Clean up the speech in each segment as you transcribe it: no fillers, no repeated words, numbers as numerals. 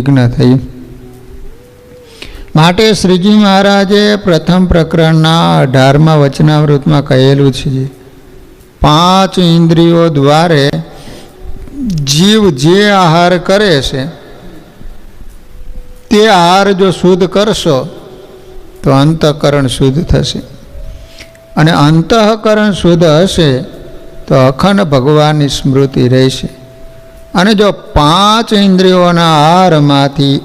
વિઘ્ન થયું. માટે શ્રીજી મહારાજે પ્રથમ પ્રકરણના 18મા વચનામૃતમાં કહેલું છે, 5 ઇન્દ્રિયો દ્વારે જીવ જે આહાર કરે છે તે આહાર જો શુદ્ધ કરશો તો અંતઃકરણ શુદ્ધ થશે, અને અંતઃકરણ શુદ્ધ હશે તો અખંડ ભગવાનની સ્મૃતિ રહેશે. અને જો 5 ઇન્દ્રિયોના આહારમાંથી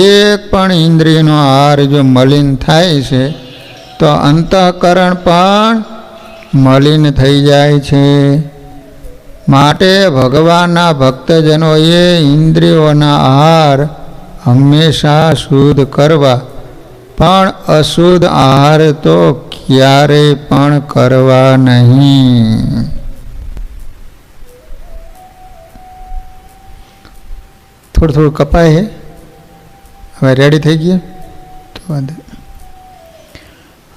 એક પણ ઇન્દ્રિયનો આહાર જો મલિન થાય છે તો અંતઃકરણ પણ મલિન થઈ જાય છે. માટે ભગવાનના ભક્તજનોએ ઇન્દ્રિયોના આહાર હંમેશા શુદ્ધ કરવા, પણ અશુદ્ધ આહાર તો ક્યારેય પણ કરવા નહીં. થોડું થોડું કપાય છે, હવે રેડી થઈ ગયા તો વાંધો.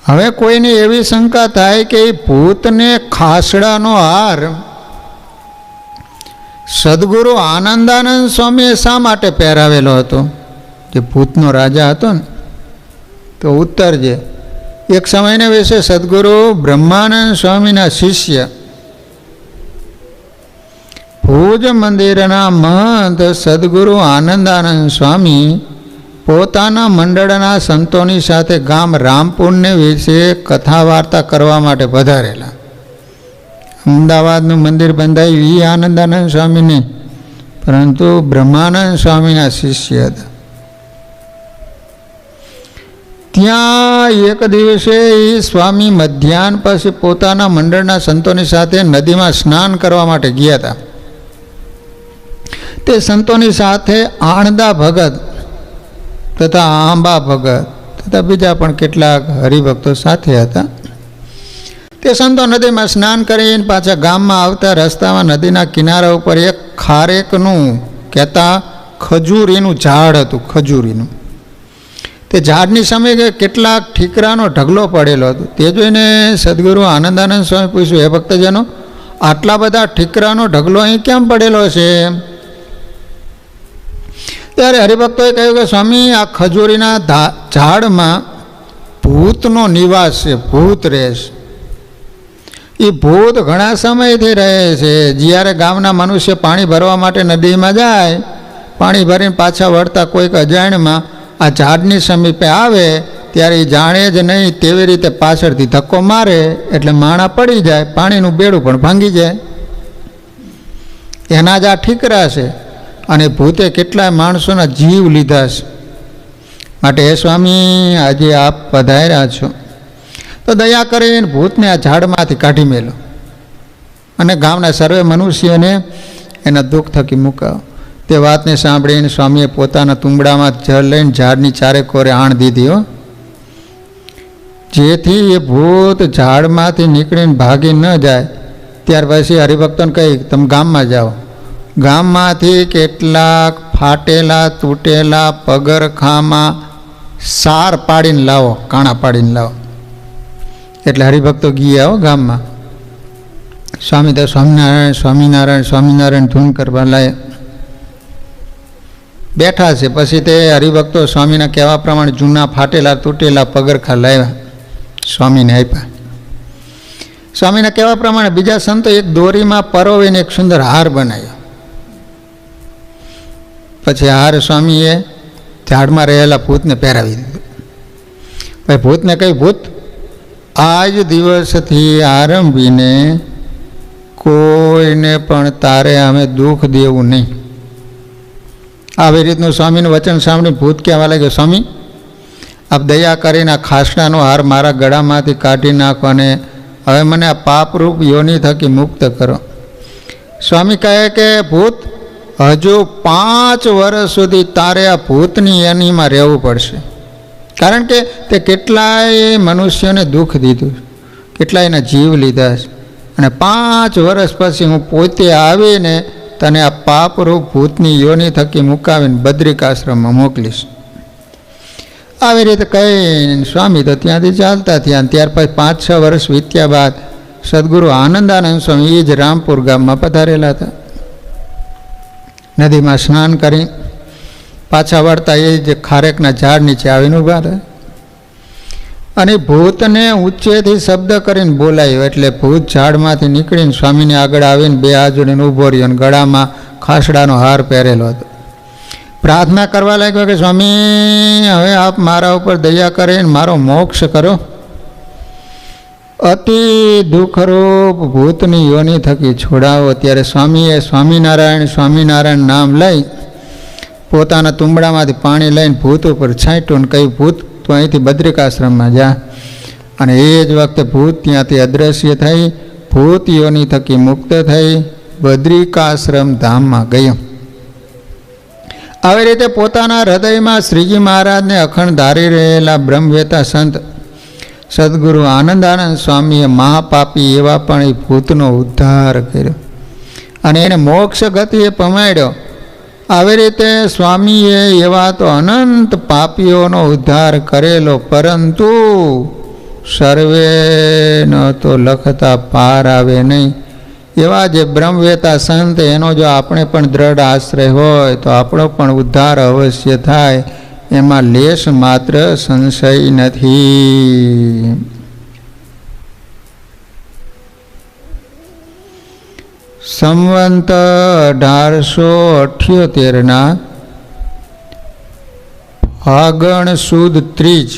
હવે કોઈને એવી શંકા થાય કે એ ભૂતને ખાસડાનો હાર સદગુરુ આનંદાનંદ સ્વામીએ શા માટે પહેરાવેલો હતો? જે ભૂતનો રાજા હતો ને, તો ઉત્તર છે, એક સમયને વિશે સદગુરુ બ્રહ્માનંદ સ્વામીના શિષ્ય ભુજ મંદિરના મહંત સદગુરુ આનંદાનંદ સ્વામી પોતાના મંડળના સંતોની સાથે ગામ રામપુરને વિશે કથા વાર્તા કરવા માટે પધારેલા. અમદાવાદનું મંદિર બંધાયું એ આનંદાનંદ સ્વામી નહીં, પરંતુ બ્રહ્માનંદ સ્વામીના શિષ્ય હતા. ત્યાં એક દિવસે એ સ્વામી મધ્યાહન પછી પોતાના મંડળના સંતોની સાથે નદીમાં સ્નાન કરવા માટે ગયા હતા. તે સંતોની સાથે આણંદા ભગત તથા આંબા ભગત તથા બીજા પણ કેટલાક હરિભક્તો સાથે હતા. તે સંતો નદીમાં સ્નાન કરીને પાછા ગામમાં આવતા રસ્તામાં નદીના કિનારા ઉપર એક ખારેકનું કહેતા ખજૂરીનું ઝાડ હતું. ખજૂરીનું તે ઝાડની સામે કેટલાક ઠીકરાનો ઢગલો પડેલો હતો. તે જોઈને સદગુરુ આનંદાનંદ સ્વામી પૂછ્યું, હે ભક્તજનો, આટલા બધા ઠીકરાનો ઢગલો અહીં કેમ પડેલો છે? ત્યારે હરિભક્તોએ કહ્યું કે સ્વામી, આ ખજૂરીના ઝાડમાં ભૂતનો નિવાસ છે, ભૂત રહે છે. એ ભૂત ઘણા સમયથી રહે છે. જ્યારે ગામના મનુષ્ય પાણી ભરવા માટે નદીમાં જાય, પાણી ભરીને પાછા વળતા કોઈક અજાણ્યમાં આ ઝાડની સમીપે આવે ત્યારે એ જાણે જ નહીં તેવી રીતે પાછળથી ધક્કો મારે એટલે માણા પડી જાય, પાણીનું બેડું પણ ભાંગી જાય. એના જ આ ઠીકરા છે. અને ભૂતે કેટલાય માણસોના જીવ લીધા છે. માટે હે સ્વામી, આજે આપ પધાર્યા છો તો દયા કરીને ભૂતને આ ઝાડમાંથી કાઢી મેલો અને ગામના સર્વે મનુષ્યોને એના દુઃખ થકી મુકાવો. તે વાતને સાંભળીને સ્વામીએ પોતાના તુંબડામાં જળ લઈને ઝાડની ચારે કોરે આણ દીધી હો, જેથી એ ભૂત ઝાડમાંથી નીકળીને ભાગી ન જાય. ત્યાર પછી હરિભક્તોને કહી, તમે ગામમાં જાઓ, ગામમાંથી કેટલાક ફાટેલા તૂટેલા પગરખામાં સાર પાડીને લાવો, કાણા પાડીને લાવો. એટલે હરિભક્તો ગયા હો ગામમાં. સ્વામી તો સ્વામિનારાયણ સ્વામિનારાયણ સ્વામિનારાયણ ધૂન કરવા લાય બેઠા છે. પછી તે હરિભક્તો સ્વામીના કહેવા પ્રમાણે જૂના ફાટેલા તૂટેલા પગરખા લાવ્યા, સ્વામીને આપ્યા. સ્વામીના કહેવા પ્રમાણે બીજા સંતો એક દોરીમાં પરોવીને એક સુંદર હાર બનાવ્યો. પછી હાર સ્વામીએ ઝાડમાં રહેલા ભૂતને પહેરાવી દીધો. પછી ભૂતને કહ્યું, ભૂત, આજ દિવસથી આરંભીને કોઈને પણ તારે અમે દુઃખ દેવું નહીં. આવી રીતનું સ્વામીનું વચન સાંભળીને ભૂત કહેવા લાગ્યો, સ્વામી, આપ દયા કરીને આ ખાસડાનો હાર મારા ગળામાંથી કાઢી નાખો અને હવે મને આ પાપરૂપ યોનિ થકી મુક્ત કરો. સ્વામી કહે કે ભૂત, હજુ 5 વર્ષ સુધી તારે આ ભૂતની યોનિમાં રહેવું પડશે. કારણ કે તે કેટલાય મનુષ્યોને દુઃખ દીધું, કેટલાયના જીવ લીધા છે. અને 5 વર્ષ પછી હું પોતે આવીને તને આ પાપરૂપ ભૂતની યોનિ થકી મુકાવીને બદ્રિકાશ્રમમાં મોકલીશ. આવી રીતે કહીને સ્વામી તો ત્યાંથી ચાલતા થયા. ત્યાર પછી 5-6 વર્ષ વીત્યા બાદ સદગુરુ આનંદાનંદ સ્વામી એ જ રામપુર ગામમાં પધારેલા હતા. નદીમાં સ્નાન કરી પાછા વળતા એ જે ખારેકના ઝાડ નીચે આવીને ઊભા રહે. અને ભૂતને ઊંચેથી શબ્દ કરીને બોલાયો એટલે ભૂત ઝાડમાંથી નીકળીને સ્વામીને આગળ આવીને બે હાથ જોડીને ઊભો રહ્યો અને ગળામાં ખાસડાનો હાર પહેરેલો હતો. પ્રાર્થના કરવા લાગ્યો કે સ્વામી, હવે આપ મારા ઉપર દયા કરીને મારો મોક્ષ કરો. અતિ દુઃખરૂપ ભૂતની યોનિ થકી છોડાવો. ત્યારે સ્વામીએ સ્વામિનારાયણ સ્વામિનારાયણ નામ લઈ પોતાના તુંબડામાંથી પાણી લઈને ભૂત ઉપર છાંટ્યું અને કહ્યું, ભૂત તું અહીંથી બદ્રિકાશ્રમમાં જા. અને એ જ વખતે ભૂત ત્યાંથી અદૃશ્ય થઈ ભૂત યોનિ થકી મુક્ત થઈ બદ્રિકાશ્રમ ધામમાં ગયો. આવી રીતે પોતાના હૃદયમાં શ્રીજી મહારાજને અખંડ ધારી રહેલા બ્રહ્મવેતા સંત સદગુરુ આનંદાનંદ સ્વામીએ મહાપાપી એવા પણ એ ભૂતનો ઉદ્ધાર કર્યો અને એને મોક્ષ ગતિએ પમાડ્યો. આવી રીતે સ્વામીએ એવા તો અનંત પાપીઓનો ઉદ્ધાર કરેલો, પરંતુ સર્વેનો તો લખતા પાર આવે નહીં. એવા જે બ્રહ્મવેતા સંત, એનો જો આપણે પણ દ્રઢ આશ્રય હોય તો આપણો પણ ઉદ્ધાર અવશ્ય થાય, એમાં લેશ માત્ર સંશય નથી. સંવંત 1878 ફાગણ સુદ ત્રીજ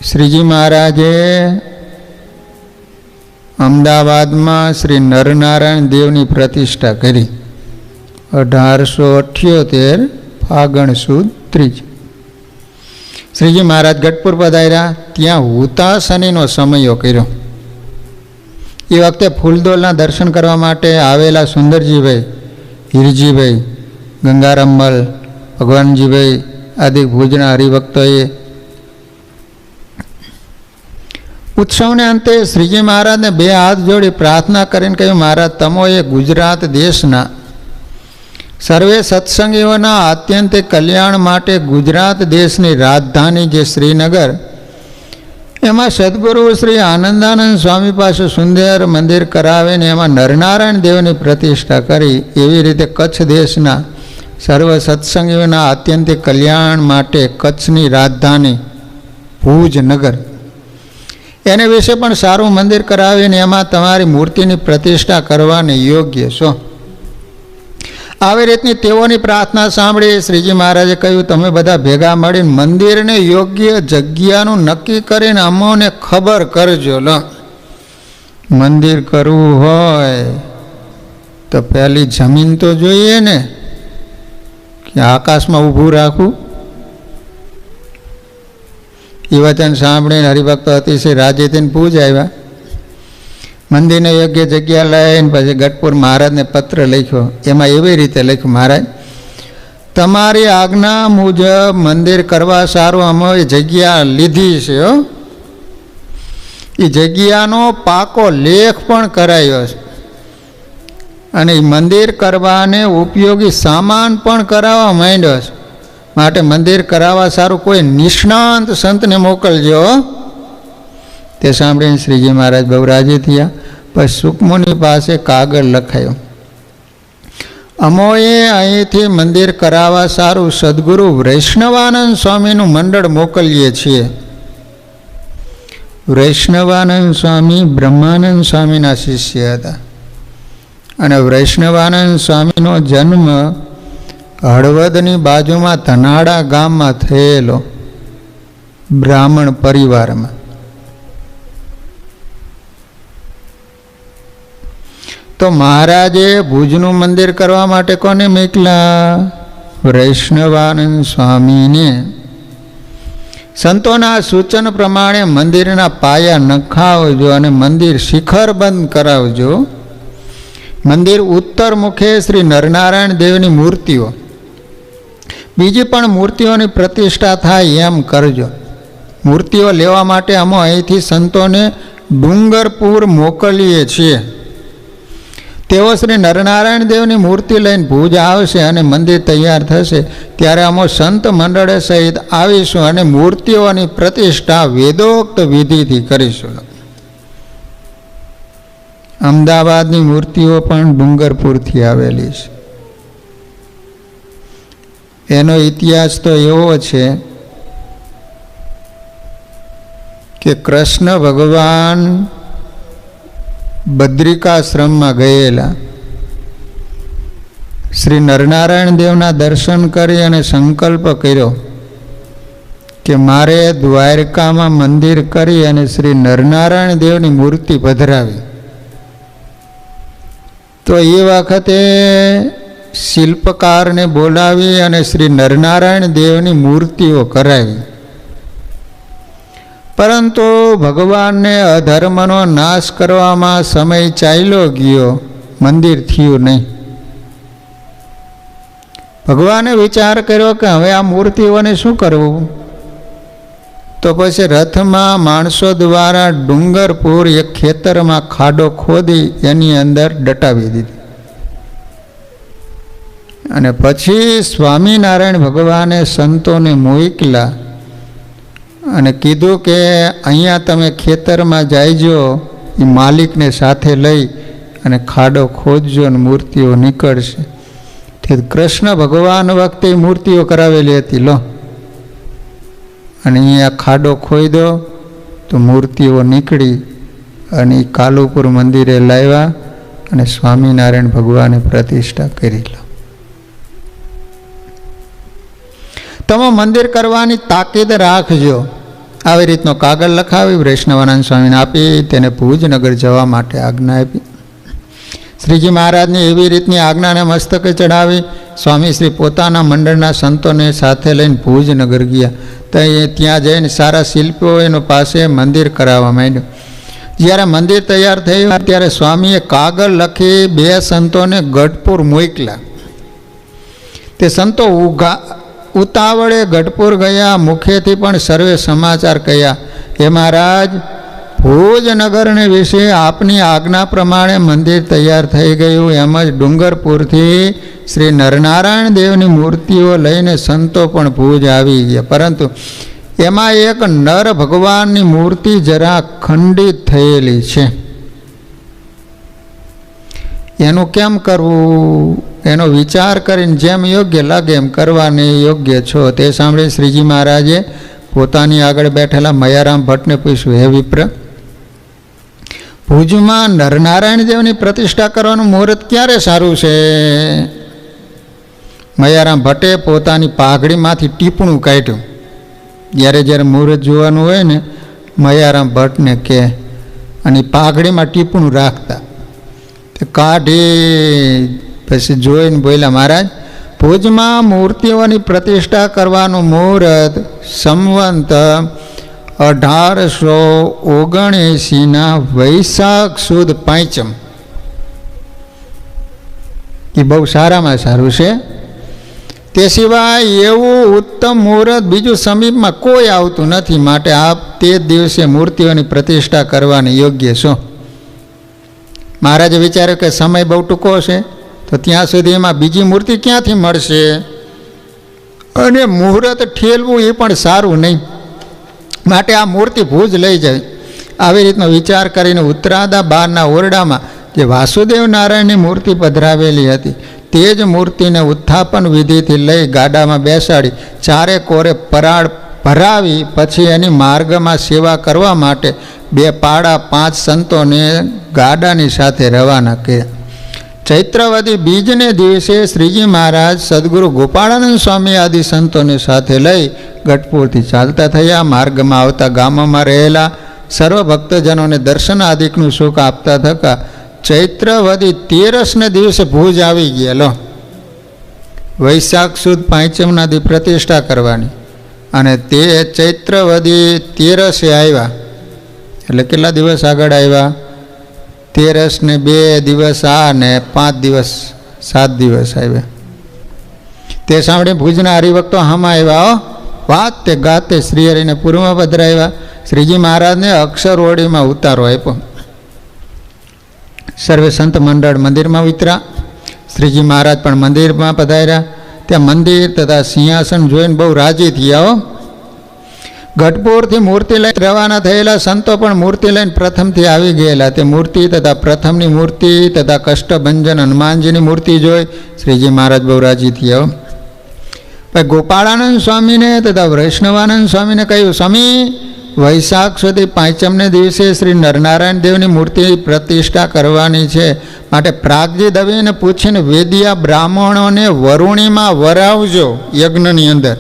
શ્રીજી મહારાજે અમદાવાદમાં શ્રી નરનારાયણ દેવની પ્રતિષ્ઠા કરી. 1878 ફાગણ સુદ ત્રીજ શ્રીજી મહારાજ ગઢપુર પધાર્યા. ત્યાં હુતાશનીનો સમયો કર્યો. એ વખતે ફૂલદોલના દર્શન કરવા માટે આવેલા સુંદરજીભાઈ, હીરજીભાઈ, ગંગારામમલ, ભગવાનજીભાઈ આદિ ભુજના હરિભક્તોએ ઉત્સવને અંતે શ્રીજી મહારાજને બે હાથ જોડી પ્રાર્થના કરીને કહ્યું, મહારાજ તમોએ ગુજરાત દેશના સર્વે સત્સંગીઓના આત્યંતિક કલ્યાણ માટે ગુજરાત દેશની રાજધાની જે શ્રીનગર, એમાં સદગુરુ શ્રી આનંદાનંદ સ્વામી પાસે સુંદર મંદિર કરાવીને એમાં નરનારાયણ દેવની પ્રતિષ્ઠા કરી. એવી રીતે કચ્છ દેશના સર્વ સત્સંગીઓના આત્યંતિક કલ્યાણ માટે કચ્છની રાજધાની ભુજનગર, એને વિશે પણ સારું મંદિર કરાવીને એમાં તમારી મૂર્તિની પ્રતિષ્ઠા કરવાની યોગ્ય છો. આવી રીતની તેઓની પ્રાર્થના સાંભળી શ્રીજી મહારાજે કહ્યું, તમે બધા ભેગા મળીને મંદિરને યોગ્ય જગ્યાનું નક્કી કરીને અમોને ખબર કરજો. લો, મંદિર કરવું હોય તો પહેલી જમીન તો જોઈએ ને, કે આકાશમાં ઊભું રાખવું. એ વચન સાંભળીને હરિભક્તો અતિશય રાજી થઈને પૂજ આવ્યા. મંદિરને યોગ્ય જગ્યા લઈને પછી ગઢપુર મહારાજને પત્ર લખ્યો. એમાં એવી રીતે લખ્યું, મહારાજ તમારી આજ્ઞા મુજબ મંદિર કરવા સારું અમે જગ્યા લીધી છે. એ જગ્યાનો પાકો લેખ પણ કરાયો છે અને એ મંદિર કરવાને ઉપયોગી સામાન પણ કરાવવા માંડ્યો છે. માટે મંદિર કરાવવા સારું કોઈ નિષ્ણાંત સંતને મોકલજો. તે સાંભળીને શ્રીજી મહારાજ બહુ રાજી થયા. પછી સુકમુનિ પાસે કાગળ લખાયો, અમોએ અહીંથી મંદિર કરાવવા સારું સદગુરુ વૈષ્ણવાનંદ સ્વામીનું મંડળ મોકલીએ છીએ. વૈષ્ણવાનંદ સ્વામી બ્રહ્માનંદ સ્વામીના શિષ્ય હતા અને વૈષ્ણવાનંદ સ્વામીનો જન્મ હળવદની બાજુમાં ધનાડા ગામમાં થયેલો, બ્રાહ્મણ પરિવારમાં. તો મહારાજે ભુજનું મંદિર કરવા માટે કોને મોકલ્યા? વૈષ્ણવાનંદ સ્વામીને. સંતોના સૂચન પ્રમાણે મંદિરના પાયા નખાવજો અને મંદિર શિખરબંધ કરાવજો. મંદિર ઉત્તર મુખે શ્રી નરનારાયણ દેવની મૂર્તિઓ, બીજી પણ મૂર્તિઓની પ્રતિષ્ઠા થાય એમ કરજો. મૂર્તિઓ લેવા માટે અમે અહીંથી સંતોને ડુંગરપુર મોકલીએ છીએ. તેઓ શ્રી નરનારાયણ દેવની મૂર્તિ લઈને ભુજ આવશે અને મંદિર તૈયાર થશે ત્યારે અમે સંત મંડળ સહિત આવીશું અને મૂર્તિઓની પ્રતિષ્ઠા વેદોક્ત વિધિથી કરીશું. અમદાવાદની મૂર્તિઓ પણ ડુંગરપુરથી આવેલી છે. એનો ઇતિહાસ તો એવો છે કે કૃષ્ણ ભગવાન બદ્રિકાશ્રમમાં ગયેલા, શ્રી નરનારાયણ દેવના દર્શન કરી અને સંકલ્પ કર્યો કે મારે દ્વારકામાં મંદિર કરી અને શ્રી નરનારાયણ દેવની મૂર્તિ પધરાવી. તો એ વખતે શિલ્પકારને બોલાવી અને શ્રી નરનારાયણ દેવની મૂર્તિઓ કરાવી. પરંતુ ભગવાનને અધર્મનો નાશ કરવામાં સમય ચાલ્યો ગયો, મંદિર થયું નહીં. ભગવાને વિચાર કર્યો કે હવે આ મૂર્તિઓને શું કરવું? તો પછી રથમાં માણસો દ્વારા ડુંગરપુર એક ખેતરમાં ખાડો ખોદી એની અંદર દટાવી દીધી. અને પછી સ્વામિનારાયણ ભગવાને સંતોને મોકલા અને કીધું કે અહીંયા તમે ખેતરમાં જાયજો, એ માલિકને સાથે લઈ અને ખાડો ખોદજો અને મૂર્તિઓ નીકળશે. કૃષ્ણ ભગવાન વખતે મૂર્તિઓ કરાવેલી હતી લો, અને અહીંયા ખાડો ખોદો તો મૂર્તિઓ નીકળી અને કાલુપુર મંદિરે લાવ્યા અને સ્વામિનારાયણ ભગવાને પ્રતિષ્ઠા કરી લો. તમે મંદિર કરવાની તાકીદ રાખજો. આવી રીતનો કાગળ લખાવી વૈષ્ણવાનંદ સ્વામીને આપી તેને ભુજનગર જવા માટે આજ્ઞા આપી. શ્રીજી મહારાજની એવી રીતની આજ્ઞાને મસ્તકે ચડાવી સ્વામી શ્રી પોતાના મંડળના સંતોને સાથે લઈને ભુજનગર ગયા. તો ત્યાં જઈને સારા શિલ્પીઓ એનો પાસે મંદિર કરાવવા માંડ્યું. જ્યારે મંદિર તૈયાર થયું ત્યારે સ્વામીએ કાગળ લખી 2 સંતોને ગઢપુર મોકલ્યા. તે સંતો ઉતાવળે ગઢપુર ગયા. મુખેથી પણ સર્વે સમાચાર કહ્યા, હે મહારાજ, ભુજનગરને વિશે આપની આજ્ઞા પ્રમાણે મંદિર તૈયાર થઈ ગયું. એમ જ ડુંગરપુરથી શ્રી નરનારાયણ દેવની મૂર્તિઓ લઈને સંતો પણ ભુજ આવી ગયા. પરંતુ એમાં એક નર ભગવાનની મૂર્તિ જરા ખંડિત થયેલી છે. એનું કેમ કરવું એનો વિચાર કરીને જેમ યોગ્ય લાગે એમ કરવાની યોગ્ય છો. તે સાંભળી શ્રીજી મહારાજે પોતાની આગળ બેઠેલા મયારામ ભટ્ટને પૂછ્યું, હે વિપ્ર, ભુજમાં નરનારાયણ દેવની પ્રતિષ્ઠા કરવાનું મુહૂર્ત ક્યારે સારું છે? મયારામ ભટ્ટે પોતાની પાઘડીમાંથી ટીપણું કાઢ્યું. જ્યારે મુહૂર્ત જોવાનું હોય ને મયારામ ભટ્ટને કહે, અને પાઘડીમાં ટીપણું રાખતા. તે કાઢી પછી જોઈને બોલ્યા, મહારાજ, ભુજમાં મૂર્તિઓની પ્રતિષ્ઠા કરવાનું મુહૂર્ત સંવંત 1879 વૈશાખ સુદ 5 એ બહુ સારામાં સારું છે. તે સિવાય એવું ઉત્તમ મુહૂર્ત બીજું સમીપમાં કોઈ આવતું નથી. માટે આપ તે દિવસે મૂર્તિઓની પ્રતિષ્ઠા કરવાની યોગ્ય છો. મહારાજે વિચાર્યું કે સમય બહુ ટૂંકો છે, તો ત્યાં સુધી એમાં બીજી મૂર્તિ ક્યાંથી મળશે, અને મુહૂર્ત ઠેલવું એ પણ સારું નહીં. માટે આ મૂર્તિ ભુજ લઈ જાય. આવી રીતનો વિચાર કરીને ઉત્તરાદા 12ના ઓરડામાં જે વાસુદેવ નારાયણની મૂર્તિ પધરાવેલી હતી તે જ મૂર્તિને ઉત્થાપન વિધિથી લઈ ગાડામાં બેસાડી 4 કોરે પરાળ ભરાવી પછી એની માર્ગમાં સેવા કરવા માટે 2 પાડા 5 સંતોને ગાડાની સાથે રવાના કર્યા. ચૈત્રવદી બીજને દિવસે શ્રીજી મહારાજ સદગુરુ ગોપાળાનંદ સ્વામી આદિ સંતોને સાથે લઈ ગઢપુરથી ચાલતા થયા. માર્ગમાં આવતા ગામોમાં રહેલા સર્વ ભક્તજનોને દર્શન આદિકનું સુખ આપતા થકા ચૈત્રવદી 13ને દિવસે ભુજ આવી ગયેલો. વૈશાખ સુદ 5ના દી પ્રતિષ્ઠા કરવાની, અને તે ચૈત્રવદી 13 આવ્યા. એટલે કેટલા દિવસ આગળ આવ્યા? 13 ને 2 દિવસ આ ને 5 દિવસ 7 દિવસ આવ્યા. તે સાંભળી ભુજના હરિભક્તો હામાં આવ્યા. વાતે ગાતે શ્રીહરિને પૂર્વમાં પધરાવ્યા. શ્રીજી મહારાજને અક્ષરઓળીમાં ઉતારો આપ્યો. સર્વે સંત મંડળ મંદિરમાં ઉતર્યા. શ્રીજી મહારાજ પણ મંદિરમાં પધાર્યા. ત્યાં મંદિર તથા સિંહાસન જોઈને બહુ રાજી થયા. ગઢપુરથી મૂર્તિ લઈને રવાના થયેલા સંતો પણ મૂર્તિ લઈને પ્રથમથી આવી ગયેલા. તે મૂર્તિ તથા પ્રથમની મૂર્તિ તથા કષ્ટભંજન હનુમાનજીની મૂર્તિ જોઈ શ્રીજી મહારાજ બહુ રાજી થયા. પછી ગોપાળાનંદ સ્વામીને તથા વૈષ્ણવાનંદ સ્વામીને કહ્યું, સ્વામી વૈશાખ સુધી પાંચમને દિવસે શ્રી નરનારાયણ દેવની મૂર્તિ પ્રતિષ્ઠા કરવાની છે, માટે પ્રાગજી દવેને પૂછીને વેદિયા બ્રાહ્મણોને વરુણીમાં વરાવજો યજ્ઞની અંદર,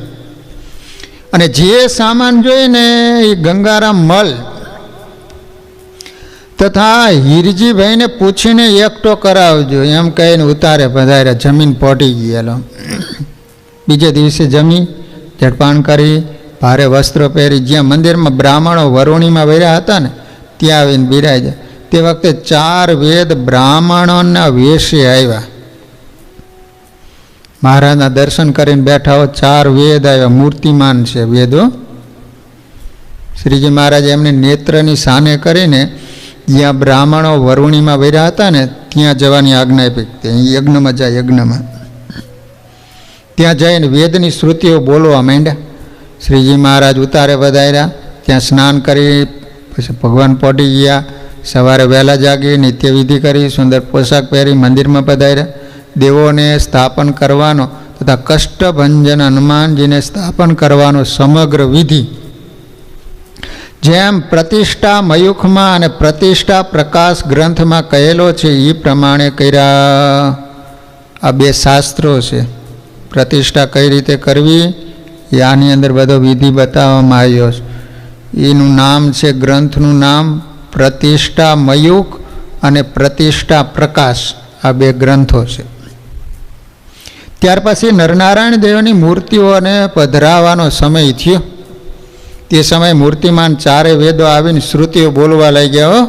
અને જે સામાન જોઈએ ને એ ગંગારામ મલ તથા હીરજીભાઈને પૂછીને એકઠો કરાવજો, એમ કહીને ઉતારે પધાર્યા. જમીન પોટી ગયેલો. બીજે દિવસે જમી જળપાન કરી ભારે વસ્ત્રો પહેરી જ્યાં મંદિરમાં બ્રાહ્મણો વરુણીમાં વર્યા હતા ને ત્યાં આવીને બિરાજ્યા. તે વખતે 4 વેદ બ્રાહ્મણોના વેશે આવ્યા. મહારાજના દર્શન કરીને બેઠા હો, 4 વેદ આવ્યા. મૂર્તિમાન છે વેદો. શ્રીજી મહારાજે એમને નેત્રની સાને કરીને જ્યાં બ્રાહ્મણો વરુણીમાં વર્યા હતા ને ત્યાં જવાની આજ્ઞા આપી. યજ્ઞમાં જાય, યજ્ઞમાં ત્યાં જઈને વેદની શ્રુતિઓ બોલવા માંડ્યા. શ્રીજી મહારાજ ઉતારે વધાર્યા. ત્યાં સ્નાન કરી પછી ભગવાન પહોંચી ગયા. સવારે વહેલા જાગી નિત્યવિધિ કરી સુંદર પોશાક પહેરી મંદિરમાં પધાર્યા. દેવોને સ્થાપન કરવાનો તથા કષ્ટભંજન હનુમાનજીને સ્થાપન કરવાનો સમગ્ર વિધિ જેમ પ્રતિષ્ઠા મયુખમાં અને પ્રતિષ્ઠા પ્રકાશ ગ્રંથમાં કહેલો છે એ પ્રમાણે કર્યા. આ 2 શાસ્ત્રો છે. પ્રતિષ્ઠા કઈ રીતે કરવી એ આની અંદર બધો વિધિ બતાવવામાં આવ્યો છે. એનું નામ છે, ગ્રંથનું નામ પ્રતિષ્ઠા મયુખ અને પ્રતિષ્ઠા પ્રકાશ. આ 2 ગ્રંથો છે. ત્યાર પછી નરનારાયણ દેવની મૂર્તિઓને પધરાવવાનો સમય થયો. તે સમયે મૂર્તિમાન 4 વેદો આવીને શ્રુતિઓ બોલવા લાગ્યા.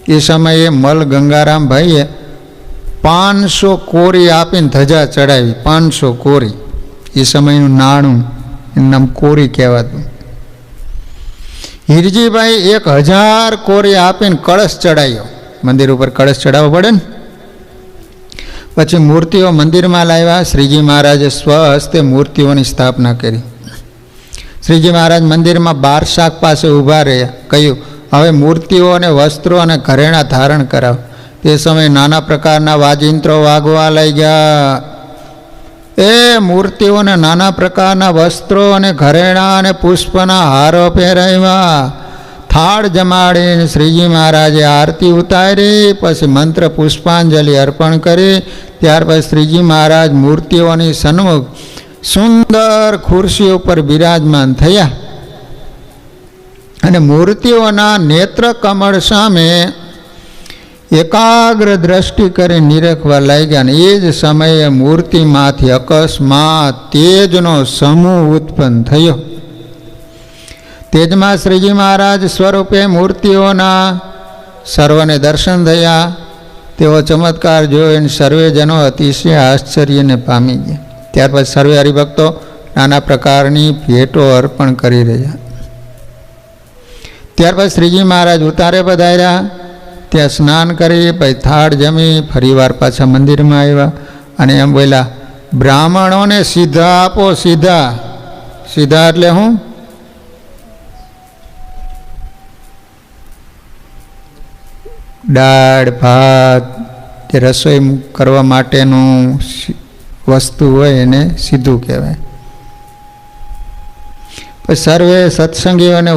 એ સમયે મલ ગંગારામભાઈએ 500 કોરી આપીને ધજા ચડાવી. 500 કોરી. એ સમયનું નાણું, એનું નામ કોરી કહેવાતું. હીરજીભાઈ 1000 કોરી આપીને કળશ ચડાવ્યો. મંદિર ઉપર કળશ ચડાવવો પડે ને. પછી મૂર્તિઓ મંદિરમાં લાવ્યા. શ્રીજી મહારાજે સ્વહસ્તે મૂર્તિઓની સ્થાપના કરી. શ્રીજી મહારાજ મંદિરમાં 12 શાક પાસે ઊભા રહ્યા. કહ્યું, હવે મૂર્તિઓ અને વસ્ત્રો અને ઘરેણાં ધારણ કરાવ. તે સમયે નાના પ્રકારના વાજિંત્રો વાગવા લાગ્યા. એ મૂર્તિઓને નાના પ્રકારના વસ્ત્રો અને ઘરેણાં અને પુષ્પના હારો પહેરાવ્યા. થાળ જમાડીને શ્રીજી મહારાજે આરતી ઉતારી. પછી મંત્ર પુષ્પાંજલિ અર્પણ કરી. ત્યાર પછી શ્રીજી મહારાજ મૂર્તિઓની સન્મુખ સુંદર ખુરશી ઉપર બિરાજમાન થયા અને મૂર્તિઓના નેત્ર કમળ સામે એકાગ્ર દ્રષ્ટિ કરી નિરખવા લાગ્યા. અને એ જ સમયે મૂર્તિમાંથી અકસ્માત તેજનો સમૂહ ઉત્પન્ન થયો. તેજમાં શ્રીજી મહારાજ સ્વરૂપે મૂર્તિઓના સર્વને દર્શન થયા. તેઓ ચમત્કાર જોઈને સર્વેજનો અતિશય આશ્ચર્યને પામી ગયા. ત્યાર પછી સર્વે હરિભક્તો નાના પ્રકારની ભેટો અર્પણ કરી રહ્યા. ત્યાર પછી શ્રીજી મહારાજ ઉતારે પધાર્યા. ત્યાં સ્નાન કરી પછી થાળ જમી ફરીવાર પાછા મંદિરમાં આવ્યા અને એમ બોલ્યા, બ્રાહ્મણોને સીધા આપો. સીધા. સીધા એટલે હું? દાળ ભાત જે રસોઈ કરવા માટેનું વસ્તુ હોય એને સીધું કહેવાય. પછી સર્વે સત્સંગીઓને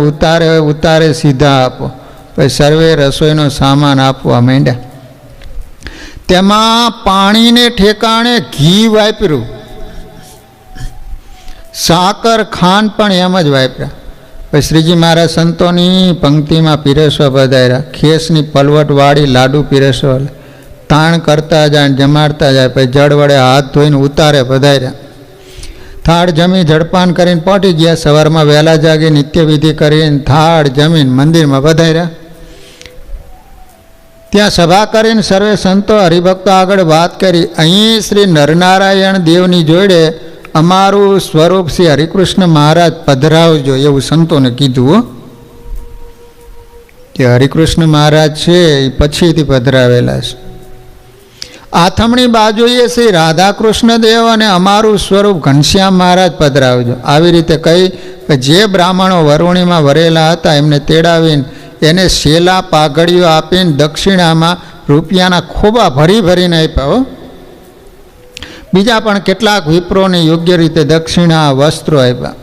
ઉતારે સીધા આપો. પછી સર્વે રસોઈનો સામાન આપવા માંડ્યા. તેમાં પાણીને ઠેકાણે ઘી વાપર્યું. સાકર ખાંડ પણ એમ જ વાપર્યા. પછી શ્રીજી મહારાજ સંતોની પંક્તિમાં પીરસવા પધાર્યા. ખેસની પલવટવાળી લાડુ પીરસવા, તાણ કરતા જાય, જમાડતા જાય. પછી જળ વડે હાથ ધોઈને ઉતારે પધાર્યા. થાળ જમી જળપાન કરીને પહોંચી ગયા. સવારમાં વહેલા જાગી નિત્યવિધિ કરીને થાળ જમીન મંદિરમાં પધાર્યા. ત્યાં સભા કરીને સર્વે સંતો હરિભક્તો આગળ વાત કરી. અહીં શ્રી નરનારાયણ દેવની જોડે અમારું સ્વરૂપ શ્રી હરિકૃષ્ણ મહારાજ પધરાવજો એવું સંતોને કીધું. કે હરિકૃષ્ણ મહારાજ છે એ પછીથી પધરાવેલા છે. આથમણી બાજુએ શ્રી રાધાકૃષ્ણ દેવ અને અમારું સ્વરૂપ ઘનશ્યામ મહારાજ પધરાવજો. આવી રીતે કહી જે બ્રાહ્મણો વરુણીમાં વરેલા હતા એમને તેડાવીને એને શેલા પાઘડીઓ આપીને દક્ષિણામાં રૂપિયાના ખોબા ભરી ભરીને આપ્યા. બીજા પણ કેટલાક વિપ્રોને યોગ્ય રીતે દક્ષિણા વસ્ત્રો આપ્યા.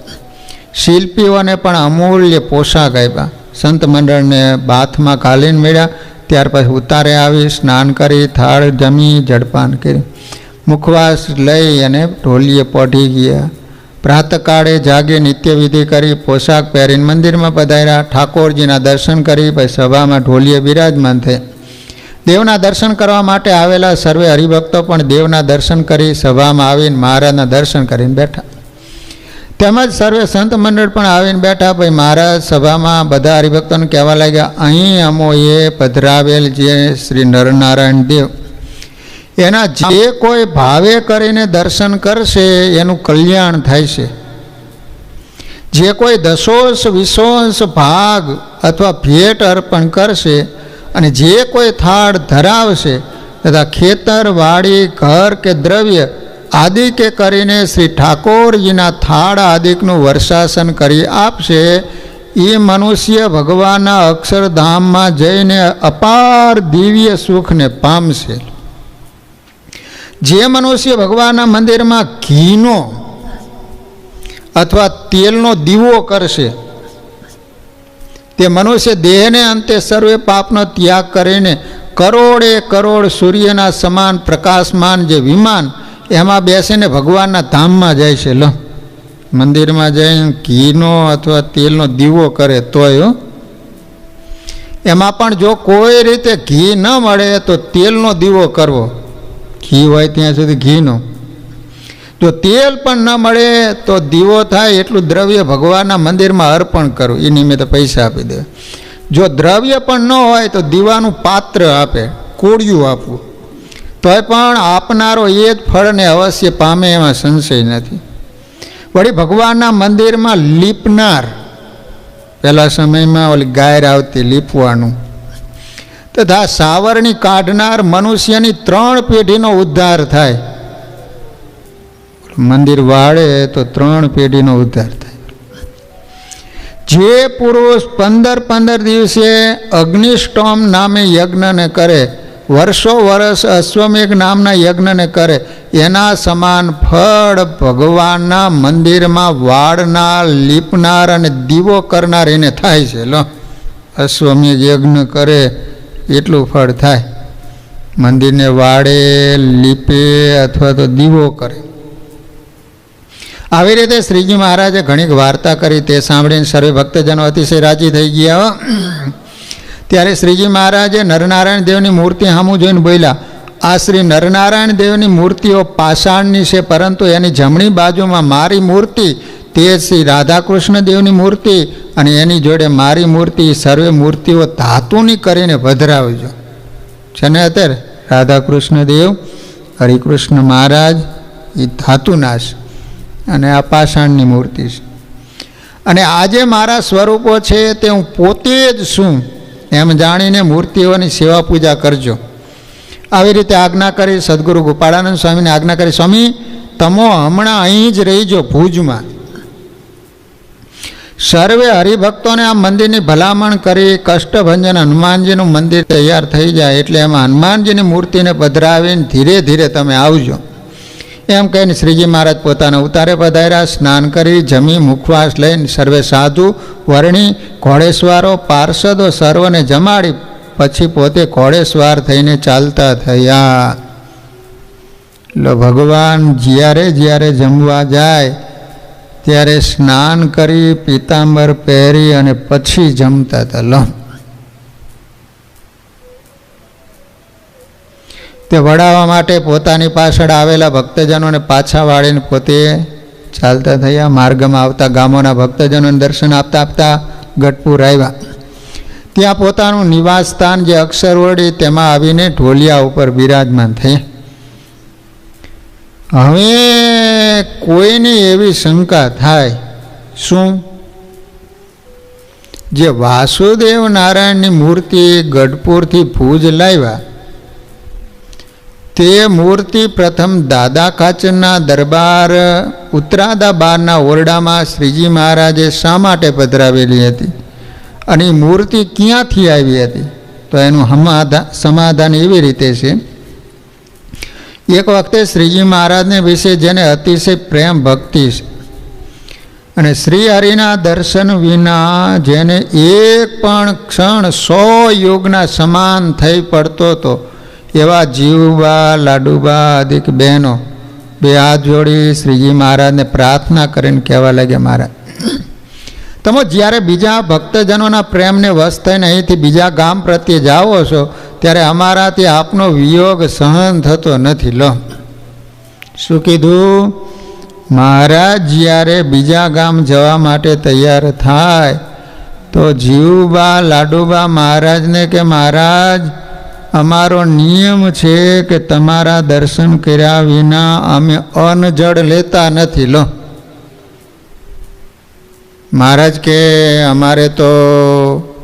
શિલ્પીઓને પણ અમૂલ્ય પોશાક આપ્યા. સંત મંડળને બાથમાં ઘાલીને મળ્યા. ત્યાર પછી ઉતારે આવી સ્નાન કરી થાળ જમી જળપાન કરી મુખવાસ લઈ અને ઢોલીએ પહોંચી ગયા. પ્રાતકાળે જાગી નિત્યવિધિ કરી પોશાક પહેરીને મંદિરમાં પધાર્યા. ઠાકોરજીના દર્શન કરી પછી સભામાં ઢોલીએ બિરાજમાન થયા. દેવના દર્શન કરવા માટે આવેલા સર્વે હરિભક્તો પણ દેવના દર્શન કરી સભામાં આવીને મહારાજના દર્શન કરીને બેઠા. તેમજ સર્વે સંત મંડળ પણ આવીને બેઠા. પછી મહારાજ સભામાં બધા હરિભક્તોને કહેવા લાગ્યા, અહીં અમોએ પધરાવેલ જે શ્રી નરનારાયણ દેવ એના જે કોઈ ભાવે કરીને દર્શન કરશે એનું કલ્યાણ થાય છે. જે કોઈ દશોંશ વિશોંશ ભાગ અથવા ભેટ અર્પણ કરશે અને જે કોઈ થાળ ધરાવશે તથા ખેતર વાડી ઘર કે દ્રવ્ય આદિ કે કરીને શ્રી ઠાકોરજીના થાળ આદિકનું વર્ષાસન કરી આપશે એ મનુષ્ય ભગવાનના અક્ષરધામમાં જઈને અપાર દિવ્ય સુખને પામશે. જે મનુષ્ય ભગવાનના મંદિરમાં ઘીનો અથવા તેલનો દીવો કરશે તે મનુષ્ય દેહને અંતે સર્વે પાપનો ત્યાગ કરીને કરોડે કરોડ સૂર્યના સમાન પ્રકાશમાન જે વિમાન એમાં બેસીને ભગવાનના ધામમાં જાય છે. લો, મંદિરમાં જઈને ઘીનો અથવા તેલનો દીવો કરે તોય એમાં પણ જો કોઈ રીતે ઘી ન મળે તો તેલનો દીવો કરવો. ઘી હોય ત્યાં સુધી ઘીનો. જો તેલ પણ ન મળે તો દીવો થાય એટલું દ્રવ્ય ભગવાનના મંદિરમાં અર્પણ કરવું. એ નિમિત્તે પૈસા આપી દે. જો દ્રવ્ય પણ ન હોય તો દીવાનું પાત્ર આપે, કોળિયું આપવું. તોય પણ આપનારો એ જ ફળને અવશ્ય પામે એમાં સંશય નથી. વળી ભગવાનના મંદિરમાં લીપનાર, પહેલા સમયમાં ઓલી ગાયર આવતી લીપવાનું, તથા સાવરણી કાઢનાર મનુષ્યની 3 પેઢીનો ઉદ્ધાર થાય. મંદિર વાળે તો 3 પેઢીનો ઉદ્ધાર થાય. જે પુરુષ 15 દિવસે અગ્નિષ્ટોમ નામે યજ્ઞને કરે, વર્ષો વર્ષ અશ્વમેઘ નામના યજ્ઞને કરે, એના સમાન ફળ ભગવાનના મંદિરમાં વાળનાર, લીપનાર અને દીવો કરનાર એને થાય છે. લો, અશ્વમેઘ યજ્ઞ કરે એટલું ફળ થાય. મંદિરને વાળે, લીપે અથવા તો દીવો કરે. આવી રીતે શ્રીજી મહારાજે ઘણી વાર્તા કરી. તે સાંભળીને સર્વે ભક્તજનો અતિશય રાજી થઈ ગયા. ત્યારે શ્રીજી મહારાજે નરનારાયણ દેવની મૂર્તિ સામું જોઈને બોલ્યા, આ શ્રી નરનારાયણ દેવની મૂર્તિઓ પાષાણની છે, પરંતુ એની જમણી બાજુમાં મારી મૂર્તિ તે શ્રી રાધાકૃષ્ણ દેવની મૂર્તિ અને એની જોડે મારી મૂર્તિ, સર્વે મૂર્તિઓ ધાતુની કરીને પધરાવજો. છે ને અત્યારે રાધાકૃષ્ણ દેવ, હરિકૃષ્ણ મહારાજ એ ધાતુના છે અને આ પાષાણની મૂર્તિ છે. અને આજે મારા સ્વરૂપો છે તે હું પોતે જ છું એમ જાણીને મૂર્તિઓની સેવા પૂજા કરજો. આવી રીતે આજ્ઞા કરી. સદગુરુ ગોપાળાનંદ સ્વામીને આજ્ઞા કરી, સ્વામી તમો હમણાં અહીં જ રહીજો ભુજમાં. સર્વે હરિભક્તોને આ મંદિરની ભલામણ કરી. કષ્ટભંજન હનુમાનજીનું મંદિર તૈયાર થઈ જાય એટલે એમાં હનુમાનજીની મૂર્તિને પધરાવીને ધીરે ધીરે તમે આવજો એમ કહીને શ્રીજી મહારાજ પોતાના ઉતારે પધાર્યા. સ્નાન કરી જમી મુખવાસ લઈને સર્વે સાધુ, વર્ણી, ઘોડેસવારો, પાર્ષદો સર્વને જમાડી પછી પોતે ઘોડેસવાર થઈને ચાલતા થયા. લો, ભગવાન જ્યારે જ્યારે જમવા જાય ત્યારે સ્નાન કરી પીતાંબર પહેરી અને પછી જમતા હતા. લો, તે વડાવવા માટે પોતાની પાછળ આવેલા ભક્તજનોને પાછા વાળીને પોતે ચાલતા થયા. માર્ગમાં આવતા ગામોના ભક્તજનોને દર્શન આપતા આપતા ગઢપુર આવ્યા. ત્યાં પોતાનું નિવાસ સ્થાન જે અક્ષરવડી તેમાં આવીને ઢોલિયા ઉપર બિરાજમાન થયા. હવે કોઈની એવી શંકા થાય, શું જે વાસુદેવ નારાયણની મૂર્તિ ગઢપુરથી ભુજ લાવ્યા તે મૂર્તિ પ્રથમ દાદા ખાચરના દરબાર ઉત્તરાદા બારના ઓરડામાં શ્રીજી મહારાજે શા માટે પધરાવેલી હતી અને એ મૂર્તિ ક્યાંથી આવી હતી? તો એનું સમાધાન એવી રીતે છે, એક વખતે શ્રીજી મહારાજને વિશે જેને અતિશય પ્રેમ ભક્તિ છે અને શ્રી હરિના દર્શન વિના જેને એક પણ ક્ષણ 100 યુગના સમાન થઈ પડતો હતો એવા જીવબા લાડુબા અધિક બહેનો બે હાથ જોડી શ્રીજી મહારાજને પ્રાર્થના કરીને કહેવા લાગ્યા, મહારાજ તમે જ્યારે બીજા ભક્તજનોના પ્રેમને વશ થઈને અહીંથી બીજા ગામ પ્રત્યે જાઓ છો ત્યારે અમારાથી આપનો વિયોગ સહન થતો નથી. લો શું કીધું? મહારાજ જ્યારે બીજા ગામ જવા માટે તૈયાર થાય તો જીવબા લાડુબા મહારાજને કે મહારાજ અમારો નિયમ છે કે તમારા દર્શન કર્યા વિના અમે અન્ન જળ લેતા નથી. લો મહારાજ કે અમારે તો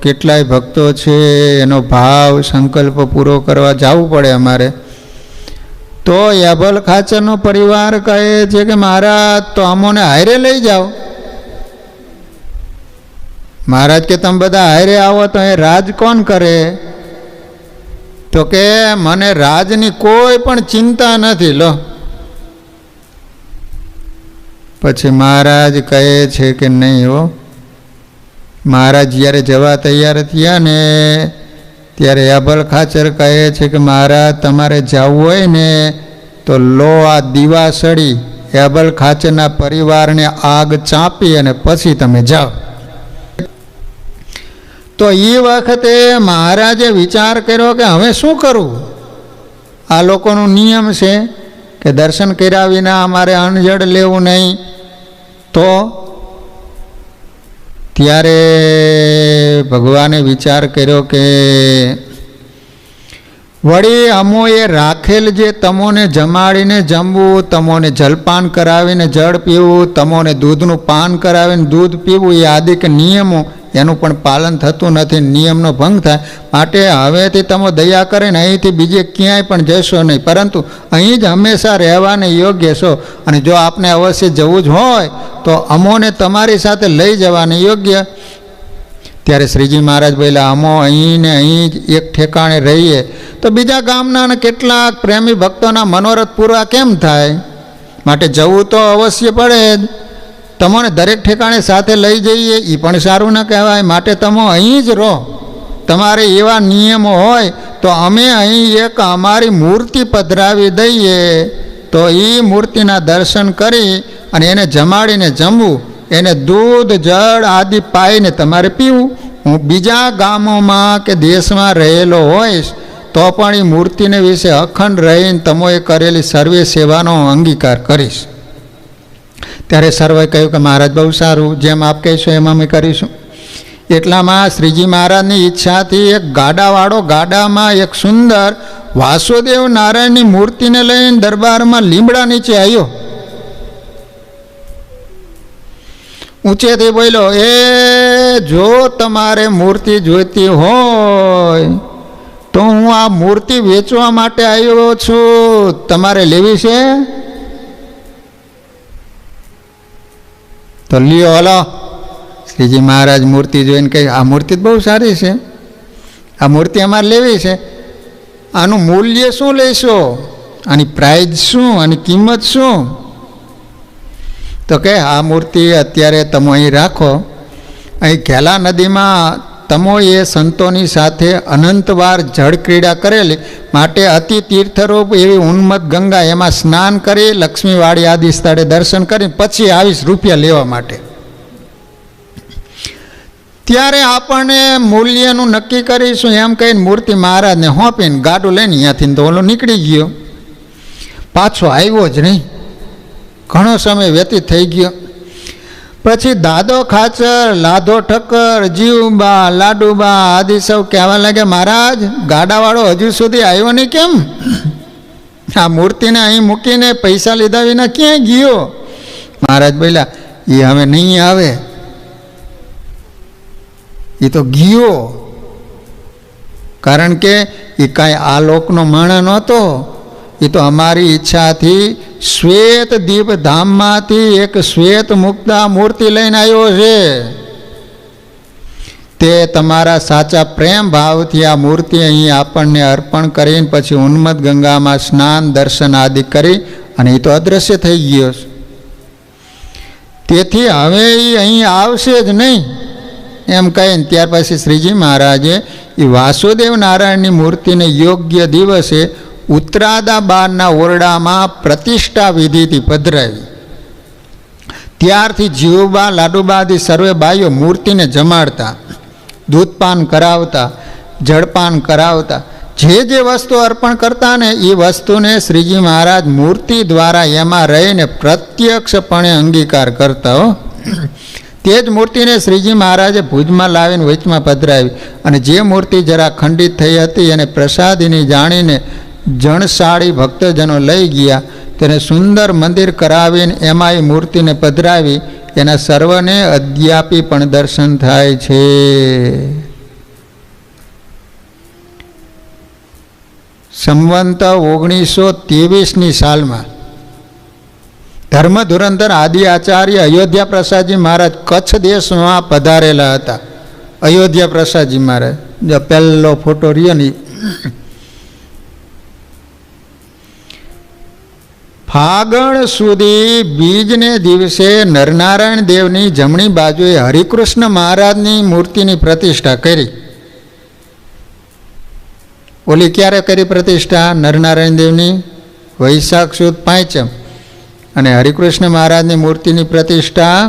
કેટલાય ભક્તો છે, એનો ભાવ સંકલ્પ પૂરો કરવા જવું પડે અમારે. તો યાભલ ખાચરનો પરિવાર કહે છે કે મહારાજ તો અમોને હારે લઈ જાઓ. મહારાજ કે તમે બધા હારે આવો તો એ રાજ કોણ કરે? તો કે મને રાજની કોઈ પણ ચિંતા નથી. લો પછી મહારાજ કહે છે કે નહીં હો. મહારાજ જ્યારે જવા તૈયાર થયા ને ત્યારે યાભલ ખાચર કહે છે કે મહારાજ તમારે જવું હોય ને તો લો આ દીવાસળી યાભલ ખાચરના પરિવારને આગ ચાંપી અને પછી તમે જાઓ. તો એ વખતે મહારાજે વિચાર કર્યો કે હવે શું કરવું? આ લોકોનો નિયમ છે કે દર્શન કર્યા વિના અમારે અણજડ લેવું નહીં. તો ત્યારે ભગવાને વિચાર કર્યો કે વળી અમોએ રાખેલ જે તમોને જમાડીને જમવું, તમોને જલપાન કરાવીને જળ પીવું, તમોને દૂધનું પાન કરાવીને દૂધ પીવું, એ આદિક નિયમો એનું પણ પાલન થતું નથી, નિયમનો ભંગ થાય. માટે હવેથી તમે દયા કરીને અહીંથી બીજે ક્યાંય પણ જશો નહીં, પરંતુ અહીં જ હંમેશા રહેવાને યોગ્ય છો. અને જો આપને અવશ્ય જવું જ હોય તો અમોને તમારી સાથે લઈ જવાને યોગ્ય. ત્યારે શ્રીજી મહારાજ બોલ્યા, અમો અહીં ને અહીં જ એક ઠેકાણે રહીએ તો બીજા ગામના કેટલાક પ્રેમી ભક્તોના મનોરથ પૂરા કેમ થાય? માટે જવું તો અવશ્ય પડે જ. તમને દરેક ઠેકાણે સાથે લઈ જઈએ એ પણ સારું ન કહેવાય. માટે તમે અહીં જ રહો. તમારે એવા નિયમો હોય તો અમે અહીં એક અમારી મૂર્તિ પધરાવી દઈએ, તો એ મૂર્તિના દર્શન કરી અને એને જમાડીને જમવું, એને દૂધ જળ આદિ પાઈને તમારે પીવું. હું બીજા ગામોમાં કે દેશમાં રહેલો હોઈશ તો પણ એ મૂર્તિને વિશે અખંડ રહીને તમોએ કરેલી સર્વે સેવાનો અંગીકાર કરીશ. ત્યારે સર્વે કહ્યું કે મહારાજ બહુ સારું, જેમ આપ કહીશો એમ અમે કરીશું. એટલામાં શ્રીજી મહારાજની ઈચ્છાથી એક ગાડાવાળો ગાડામાં એક સુંદર વાસુદેવ નારાયણની મૂર્તિને લઈને દરબારમાં લીમડા નીચે આવ્યો. ઊંચેથી બોલ્યો, એ જો તમારે મૂર્તિ જોઈતી હોય તો હું આ મૂર્તિ વેચવા માટે આવ્યો છું, તમારે લેવી છે? તો લ્યો હલો. શ્રીજી મહારાજ મૂર્તિ જોઈને કહે, આ મૂર્તિ બહુ સારી છે, આ મૂર્તિ અમારે લેવી છે. આનું મૂલ્ય શું લેશો? આની પ્રાઇઝ શું? આની કિંમત શું? તો કે આ મૂર્તિ અત્યારે તમે અહીં રાખો. અહીં ઘેલા નદીમાં તમોએ સંતોની સાથે અનંતવાર જળ ક્રીડા કરેલી, માટે અતિ તીર્થરૂપ એવી ઉન્મત્ત ગંગા, એમાં સ્નાન કરી લક્ષ્મીવાડી આદિ સ્થળે દર્શન કરી પછી આવીશ રૂપિયા લેવા માટે. ત્યારે આપણને મૂલ્યનું નક્કી કરીશું એમ કહીને મૂર્તિ મહારાજને હોંપીને ગાડું લઈને અહીંયાથી તો ઓલો નીકળી ગયો. પાછો આવ્યો જ નહીં. ઘણો સમય વ્યતીત થઈ ગયો. પછી દાદો ખાચર, લાધો ઠક્કર, જીવબા લાડુબા આદિ સૌ કહેવા લાગ્યા, મહારાજ ગાડાવાળો હજુ સુધી આવ્યો નહીં કેમ? આ મૂર્તિને અહીં મૂકીને પૈસા લીધા વિના ક્યાંય ગયો? મહારાજ બોલ્યા, એ હવે નહીં આવે, એ તો ગયો. કારણ કે એ કાંઈ આ લોકનો માણસ નહોતો, એ તો અમારી ઈચ્છાથી શ્વેત દીપ ધામમાંથી એક શ્વેત મુક્તા મૂર્તિ લઈને આવ્યો છે. તે તમારા સાચા પ્રેમ ભાવથી આ મૂર્તિ અહીં આપણને અર્પણ કરીને પછી ઉન્મત્ત ગંગામાં સ્નાન દર્શન આદિ કરી અને એ તો અદૃશ્ય થઈ ગયો છે. તેથી હવે એ અહીં આવશે જ નહીં એમ કહીને ત્યાર પછી શ્રીજી મહારાજે એ વાસુદેવ નારાયણની મૂર્તિને યોગ્ય દિવસે ઉત્તરાદા બારના ઓરડામાં પ્રતિષ્ઠા વિધિથી પધરાવી. ત્યારથી જીવબા લાડુબાદી સર્વે બાઈઓ મૂર્તિને જમાડતા, દૂધપાન કરાવતા, જળપાન કરાવતા, જે વસ્તુ અર્પણ કરતા ને એ વસ્તુને શ્રીજી મહારાજ મૂર્તિ દ્વારા એમાં રહીને પ્રત્યક્ષપણે અંગીકાર કરતા. તે જ મૂર્તિને શ્રીજી મહારાજે ભુજમાં લાવીને વચમાં પધરાવી અને જે મૂર્તિ જરા ખંડિત થઈ હતી અને પ્રસાદીની જાણીને જણસાળી ભક્તજનો લઈ ગયા તેને સુંદર મંદિર કરાવીને એમાં એ મૂર્તિને પધરાવી. એના સર્વને અદ્યાપી પણ દર્શન થાય છે. સંવંત 1923ની સાલમાં ધર્મ ધુરંધર આદિ આચાર્ય અયોધ્યા પ્રસાદજી મહારાજ કચ્છ દેશમાં પધારેલા હતા. અયોધ્યા પ્રસાદજી મહારાજ જો પહેલો ફોટો રહ્યો ને, ફાગણ સુધી બીજને દિવસે નરનારાયણ દેવની જમણી બાજુએ હરિકૃષ્ણ મહારાજની મૂર્તિની પ્રતિષ્ઠા કરી. ઓલી ક્યારે કરી પ્રતિષ્ઠા? નરનારાયણ દેવની વૈશાખ સુદ 5 અને હરિકૃષ્ણ મહારાજની મૂર્તિની પ્રતિષ્ઠા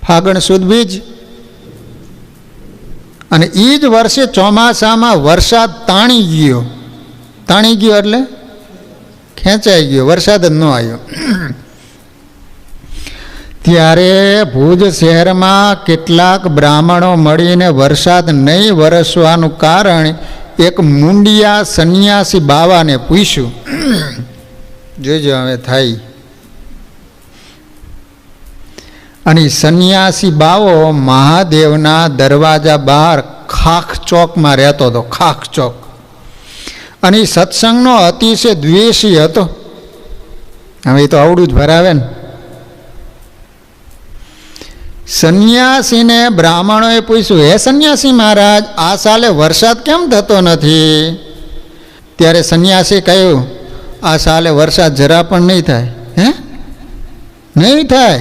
ફાગણ સુદ બીજ. અને એ જ વર્ષે ચોમાસામાં વરસાદ તાણી ગયો એટલે ખેંચાઈ ગયો, વરસાદ જ ન આવ્યો. ત્યારે ભુજ શહેરમાં કેટલાક બ્રાહ્મણો મળીને વરસાદ નહીં વરસવાનું કારણ એક મુંડિયા સંન્યાસી બાવાને પૂછ્યું. જોજો હવે થાય. અને સંન્યાસી બાવો મહાદેવના દરવાજા બહાર ખાખ ચોકમાં રહેતો હતો. ખાખ ચોક. અને સત્સંગનો અતિશય દ્વેષી હતો. હવે એ તો આવડું જ ભરાવે ને. સંન્યાસીને બ્રાહ્મણોએ પૂછ્યું, હે સંન્યાસી મહારાજ, આ સાલે વરસાદ કેમ થતો નથી? ત્યારે સંન્યાસી કહ્યું, આ સાલે વરસાદ જરા પણ નહીં થાય. હે, નહીં થાય?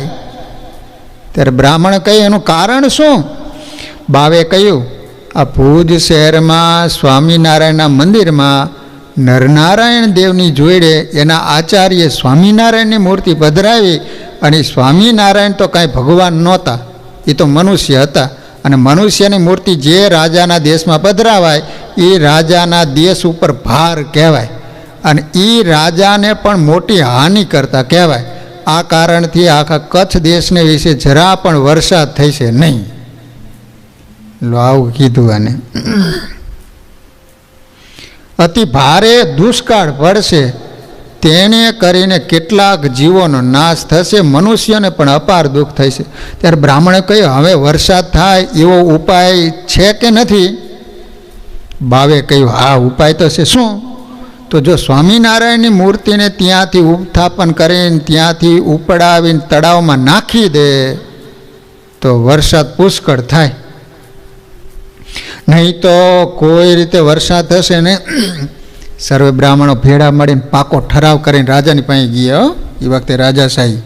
ત્યારે બ્રાહ્મણે કહ્યું, એનું કારણ શું? બાવે કહ્યું, આ ભુજ શહેરમાં સ્વામિનારાયણના મંદિરમાં નરનારાયણ દેવની જોડે એના આચાર્ય સ્વામિનારાયણની મૂર્તિ પધરાવી. અને સ્વામિનારાયણ તો કાંઈ ભગવાન નહોતા, એ તો મનુષ્ય હતા. અને મનુષ્યની મૂર્તિ જે રાજાના દેશમાં પધરાવાય એ રાજાના દેશ ઉપર ભાર કહેવાય અને એ રાજાને પણ મોટી હાનિ કરતા કહેવાય. આ કારણથી આખા કચ્છ દેશને વિશે જરા પણ વરસાદ થશે નહીં. લો આવું કીધું. અને અતિ ભારે દુષ્કાળ પડશે, તેને કરીને કેટલાક જીવોનો નાશ થશે, મનુષ્યને પણ અપાર દુઃખ થશે. ત્યારે બ્રાહ્મણે કહ્યું, હવે વરસાદ થાય એવો ઉપાય છે કે નથી? બાવે કહ્યું, હા ઉપાય તો છે. શું? તો જો સ્વામિનારાયણની મૂર્તિને ત્યાંથી ઉત્થાપન કરીને ત્યાંથી ઉપડાવીને તળાવમાં નાખી દે તો વરસાદ પુષ્કળ થાય. નહીં તો કોઈ રીતે વરસાદ થશે ને. સર્વે બ્રાહ્મણો ભેળા મળીને પાકો ઠરાવ કરીને રાજાની પાસે ગયા. એ વખતે રાજાશાહી.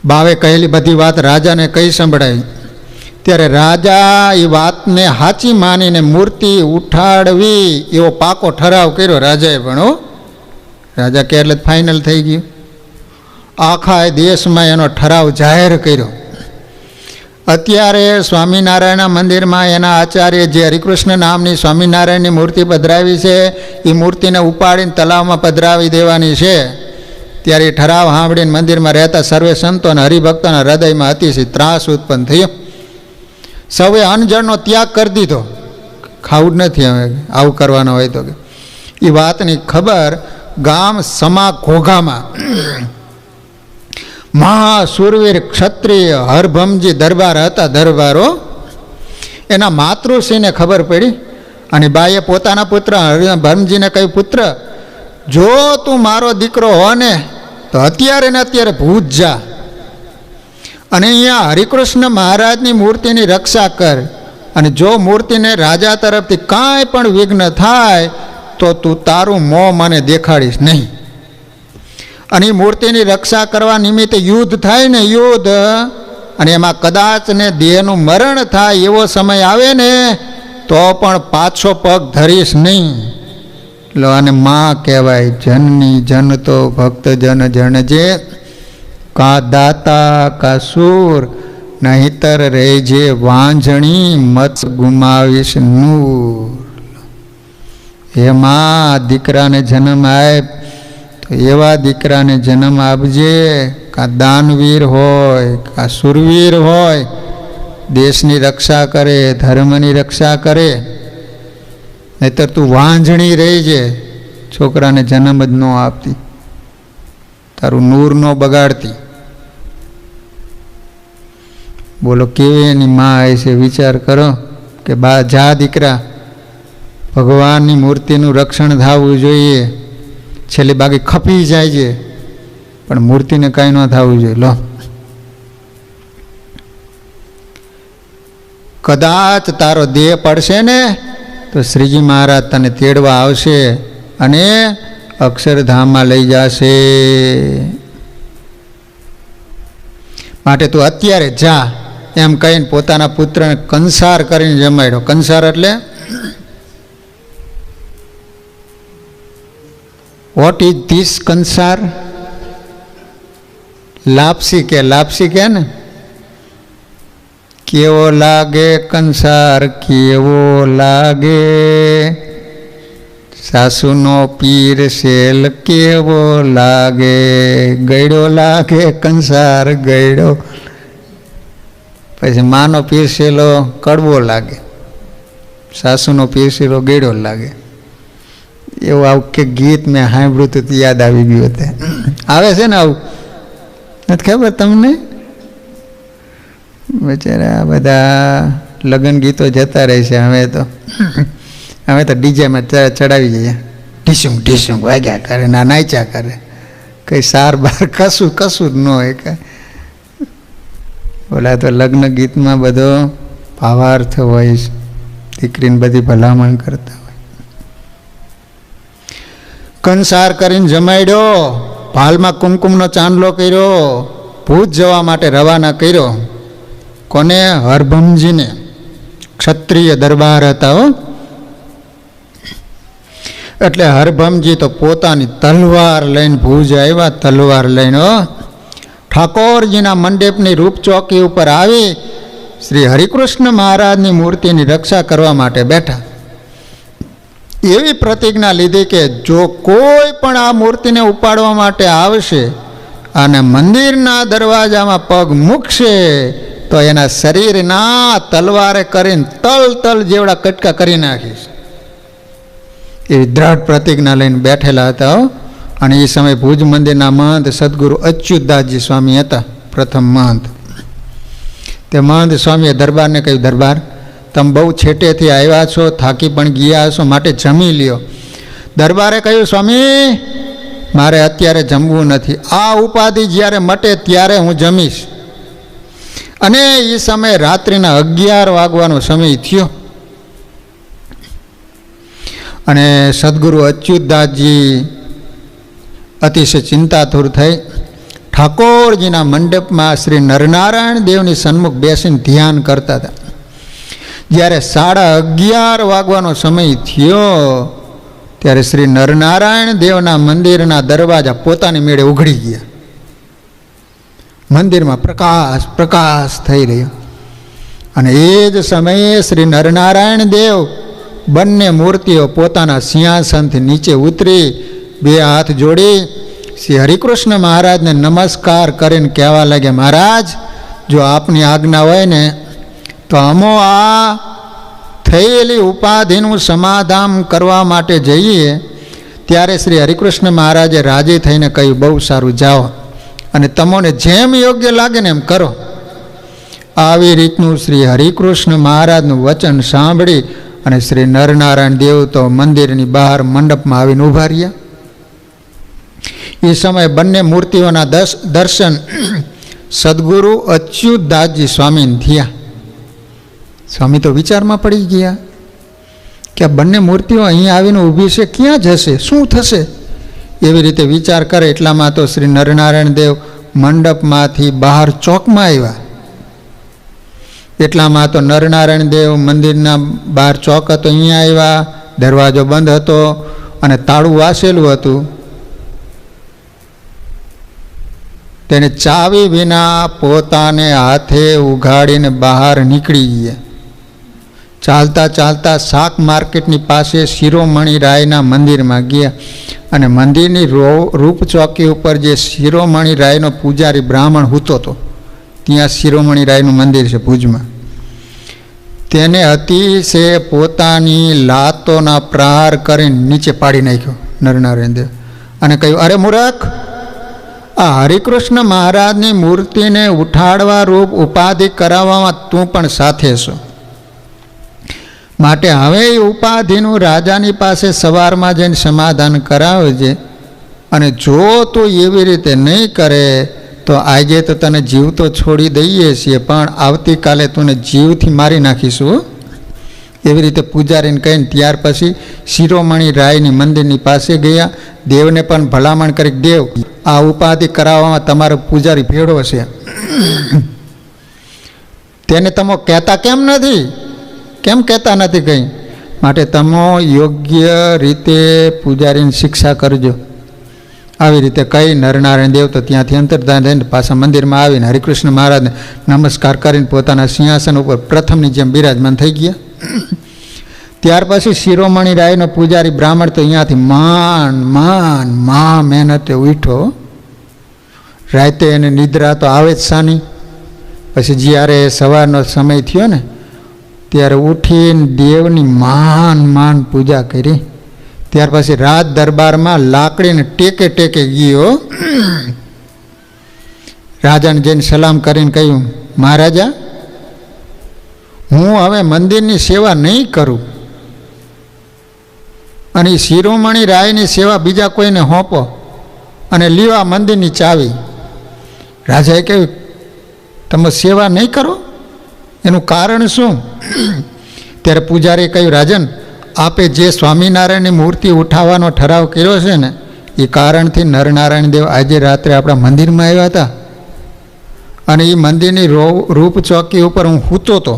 બાવે કહેલી બધી વાત રાજાને કહી સંભળાવી. ત્યારે રાજા એ વાતને સાચી માનીને મૂર્તિ ઉઠાડવી એવો પાકો ઠરાવ કર્યો રાજાએ. પણ રાજા કે એટલે ફાઇનલ થઈ ગયું. આખા દેશમાં એનો ઠરાવ જાહેર કર્યો. અત્યારે સ્વામિનારાયણના મંદિરમાં એના આચાર્ય જે હરિકૃષ્ણ નામની સ્વામિનારાયણની મૂર્તિ પધરાવી છે એ મૂર્તિને ઉપાડીને તલાવમાં પધરાવી દેવાની છે. ત્યારે એ ઠરાવ સાંભળીને મંદિરમાં રહેતા સર્વે સંતો અને હરિભક્તોના હૃદયમાં અતિશય ત્રાસ ઉત્પન્ન થયો. સૌએ અન્નજળનો ત્યાગ કરી દીધો. ખાવું જ નથી હવે આવું કરવાનું હોય તો. એ વાતની ખબર ગામ સમા ઘોઘામાં મહાસુરવીર ક્ષત્રિય હરભમજી દરબાર હતા. દરબારો એના માતૃશ્રીને ખબર પડી અને બાઈએ પોતાના પુત્ર હરભમજીને કહ્યું, પુત્ર જો તું મારો દીકરો હો ને તો અત્યારે ને અત્યારે ભુજ જા અને અહીંયા હરિકૃષ્ણ મહારાજની મૂર્તિની રક્ષા કર, અને જો મૂર્તિને રાજા તરફથી કાંઈ પણ વિઘ્ન થાય તો તું તારું મોં મને દેખાડીશ નહીં. અને એ મૂર્તિની રક્ષા કરવા નિમિત્તે યુદ્ધ થાય ને, યુદ્ધ, અને એમાં કદાચ ને દેહનું મરણ થાય એવો સમય આવે ને તો પણ પાછો પગ ધરીશ નહીં. લો અને માં કહેવાય. જનની જન તો ભક્ત જન જણજે, કા દાતા કા સૂર, નહીતર રહેજે વાંઝણી, મત ગુમાવીશ નૂર. હે માં, દીકરાને જન્મ આપ તો એવા દીકરાને જન્મ આપજે, કા દાનવીર હોય કા સુરવીર હોય, દેશની રક્ષા કરે, ધર્મની રક્ષા કરે. નહીતર તું વાંઝણી રહેજે, છોકરાને જન્મ જ ન આપતી, તારું નૂર ન બગાડતી. બોલો કેવી એની માં હોય છે, વિચાર કરો કે બા જા દીકરા, ભગવાનની મૂર્તિનું રક્ષણ થવું જોઈએ. છેલ્લી બાકી ખપી જાય છે પણ મૂર્તિને કાંઈ ન થવું જોઈએ. લો કદાચ તારો દેહ પડશે ને તો શ્રીજી મહારાજ તને તેડવા આવશે અને અક્ષરધામમાં લઈ જશે. માટે તું અત્યારે જા એમ કહીને પોતાના પુત્રને કંસાર કરીને જમાડ્યો. કંસાર એટલે વોટ ઇઝ ધીસ કંસાર? લાપસી કે ને, કેવો લાગે કંસાર, કેવો લાગે, સાસુનો પીર શેલ કેવો લાગે, ગયડો લાગે કંસાર ગયડો. પછી માનો પીરસેલો કડવો લાગે, સાસુનો પીરસેલો ગયડો લાગે. એવું આવું કે ગીત મેં સાંભળ્યું હતું તો યાદ આવી ગયું હતું. આવે છે ને આવું, નથી ખબર તમને? બિચારા બધા લગ્ન ગીતો જતા રહે છે. હવે તો ડીજેમાં ચડાવી જઈએ, ઢીસું ઢીસું વાગ્યા કરે, ના નાચ્યા કરે, કંઈ સાર બાર કશું જ ન હોય કાંઈ. ઓલા તો લગ્ન ગીતમાં બધો ભાવાર્થ હોય, દીકરીને બધી ભલામણ કરતા હોય. કંસાર કરીને જમાડ્યો, ભાલમાં કુમકુમનો ચાંદલો કર્યો, ભૂત જવા માટે રવાના કર્યો. કોને? હરભમજીને. ક્ષત્રિય દરબાર હતા હો. એટલે હરભમજી તો પોતાની તલવાર લઈને ભુજ આવ્યા, તલવાર લઈને ઠાકોરજીના મંડપની રૂપચોકી ઉપર આવી શ્રી હરિકૃષ્ણ મહારાજની મૂર્તિની રક્ષા કરવા માટે બેઠા. એવી પ્રતિજ્ઞા લીધી કે જો કોઈ પણ આ મૂર્તિને ઉપાડવા માટે આવશે અને મંદિરના દરવાજામાં પગ મૂકશે તો એના શરીરના તલવારે કરીને તલ જેવડા કટકા કરી નાખીશ. એવી દ્રઢ પ્રતિજ્ઞા લઈને બેઠેલા હતા. અને એ સમયે ભુજ મંદિરના મહંત સદગુરુ અચ્યુતદાસજી સ્વામી હતા, પ્રથમ મહંત. તે મહંત સ્વામીએ દરબારને કહ્યું, દરબાર તમે બહુ છેટેથી આવ્યા છો, થાકી પણ ગયા છો, માટે જમી લ્યો. દરબારે કહ્યું, સ્વામી મારે અત્યારે જમવું નથી, આ ઉપાધિ જ્યારે મટે ત્યારે હું જમીશ. અને એ સમયે રાત્રિના 11 વાગવાનો સમય થયો. અને સદગુરુ અચ્યુતદાસજી અતિશય ચિંતાતુર થઈ ઠાકોરજીના મંડપમાં શ્રી નરનારાયણ દેવની સન્મુખ બેસીને ધ્યાન કરતા હતા. જ્યારે 11:30 વાગવાનો સમય થયો ત્યારે શ્રી નરનારાયણ દેવના મંદિરના દરવાજા પોતાની મેળે ઉઘડી ગયા. મંદિરમાં પ્રકાશ થઈ રહ્યો. અને એ જ સમયે શ્રી નરનારાયણ દેવ બંને મૂર્તિઓ પોતાના સિંહાસનથી નીચે ઉતરી 2 હાથ જોડી શ્રી હરિકૃષ્ણ મહારાજને નમસ્કાર કરીને કહેવા લાગ્યા, મહારાજ જો આપની આજ્ઞા હોય ને તો અમો આ થયેલી ઉપાધિનું સમાધાન કરવા માટે જઈએ. ત્યારે શ્રી હરિકૃષ્ણ મહારાજે રાજી થઈને કહ્યું, બહુ સારું, જાઓ અને તમને જેમ યોગ્ય લાગે ને એમ કરો. આવી રીતનું શ્રી હરિકૃષ્ણ મહારાજનું વચન સાંભળી અને શ્રી નરનારાયણ દેવ તો મંદિરની બહાર મંડપમાં આવીને ઊભા રહ્યા. એ સમયે બંને મૂર્તિઓના દર્શન સદગુરુ અચ્યુતદાસજી સ્વામી થયા. સ્વામી તો વિચારમાં પડી ગયા કે આ બંને મૂર્તિઓ અહીંયા આવીને ઊભી છે, ક્યાં જશે, શું થશે? એવી રીતે વિચાર કરે એટલામાં તો શ્રી નરનારાયણ દેવ મંડપમાંથી બહાર ચોકમાં આવ્યા. એટલામાં તો નરનારાયણ દેવ મંદિરના બહાર ચોક હતો, અહીંયા આવ્યા. દરવાજો બંધ હતો અને તાળું વાસેલું હતું. તેને ચાવી વિના પોતાને હાથે ઉઘાડીને બહાર નીકળી ગયા. ચાલતા ચાલતા શાક માર્કેટની પાસે શિરોમણી રાયના મંદિરમાં ગયા અને મંદિરની રૂપ ચોકી ઉપર જે શિરોમણી રાયનો પૂજારી બ્રાહ્મણ હૂતો હતો, ત્યાં શિરોમણી રાયનું મંદિર છે ભુજમાં. તેને અતિશય પોતાની લાતોના પ્રહાર કરીને નીચે પાડી નાખ્યો નરનારાયણ દેવ અને કહ્યું, અરે મૂર્ખ, આ હરિકૃષ્ણ મહારાજની મૂર્તિને ઉઠાડવા રૂપ ઉપાધિ કરાવવામાં તું પણ સાથે છો. માટે હવે એ ઉપાધિનું રાજાની પાસે સવારમાં જઈને સમાધાન કરાવજે. અને જો તું એવી રીતે નહીં કરે તો આજે તો તને જીવતો છોડી દઈએ છીએ, પણ આવતીકાલે તુને જીવથી મારી નાખીશું. એવી રીતે પૂજારીને કહીને ત્યાર પછી શિરોમણી રાયની મંદિરની પાસે ગયા. દેવને પણ ભલામણ કરી, દેવ આ ઉપાધિ કરાવવામાં તમારો પૂજારી ભેળો છે, તેને તમે કહેતા કેમ નથી? કેમ કહેતા નથી કંઈ? માટે તમે યોગ્ય રીતે પૂજારીની શિક્ષા કરજો. આવી રીતે કહી નરનારાયણ દેવ તો ત્યાંથી અંતર્ધાન થઈને પાછા મંદિરમાં આવીને હરિકૃષ્ણ મહારાજને નમસ્કાર કરીને પોતાના સિંહાસન ઉપર પ્રથમની જેમ બિરાજમાન થઈ ગયા. ત્યાર પછી શિરોમણી રાયનો પૂજારી બ્રાહ્મણ તો અહીંયાથી મહા મહેનતે ઉઠો. રાતે એને નિદ્રા તો આવે જ સાની. પછી જ્યારે સવારનો સમય થયો ને ત્યારે ઉઠીને દેવની માન પૂજા કરી. ત્યાર પછી રાજ દરબારમાં લાકડીને ટેકે ટેકે ગયો. રાજાને જઈને સલામ કરીને કહ્યું, મહારાજા, હું હવે મંદિરની સેવા નહીં કરું અને શિરોમણી રાયની સેવા બીજા કોઈને હોંપો અને લ્યો આ મંદિરની ચાવી. રાજાએ કહ્યું, તમે સેવા નહીં કરો, એનું કારણ શું? ત્યારે પૂજારીએ કહ્યું, રાજન, આપે જે સ્વામિનારાયણની મૂર્તિ ઉઠાવવાનો ઠરાવ કર્યો છે ને એ કારણથી નરનારાયણ દેવ આજે રાત્રે આપણા મંદિરમાં આવ્યા હતા અને એ મંદિરની રૂપ ચોકી ઉપર હું સૂતો હતો.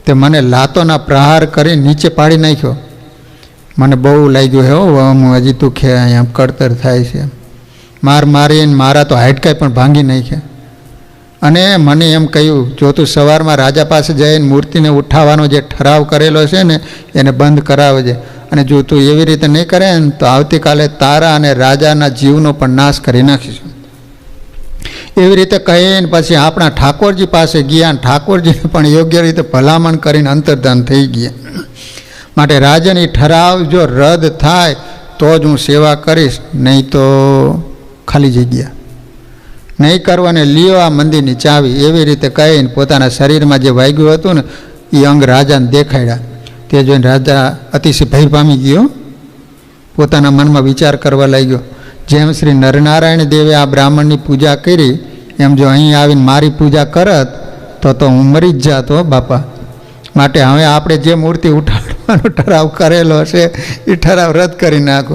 તે મને લાતોના પ્રહાર કરી નીચે પાડી નાખ્યો. મને બહુ લાગ્યું હે, હું હજી તું અહીંયા કડતર થાય છે. મારીને મારા તો હાડકાઈ પણ ભાંગી નાખ્યા. અને મને એમ કહ્યું, જો તું સવારમાં રાજા પાસે જઈને મૂર્તિને ઉઠાવવાનો જે ઠરાવ કરેલો છે ને એને બંધ કરાવજે. અને જો તું એવી રીતે નહીં કરે ને તો આવતીકાલે તારા અને રાજાના જીવનો પણ નાશ કરી નાખીશું. એવી રીતે કહીને પછી આપણા ઠાકોરજી પાસે ગયા અને ઠાકોરજીને પણ યોગ્ય રીતે ભલામણ કરીને અંતર્ધાન થઈ ગયા. માટે રાજાની ઠરાવ જો રદ થાય તો જ હું સેવા કરીશ, નહીં તો ખાલી જગ્યા. નહીં કરવાને લ્યો આ મંદિરની ચાવી. એવી રીતે કહીને પોતાના શરીરમાં જે વાગ્યું હતું ને એ અંગ રાજાને દેખાડ્યા. તે જોઈને રાજા અતિશય ભય પામી ગયો. પોતાના મનમાં વિચાર કરવા લાગ્યો, જેમ શ્રી નરનારાયણ દેવે આ બ્રાહ્મણની પૂજા કરી એમ જો અહીં આવીને મારી પૂજા કરત તો હું મરી જ જાતો બાપા. માટે હવે આપણે જે મૂર્તિ ઉઠાડવાનો ઠરાવ કરેલો છે એ ઠરાવ રદ કરી નાખો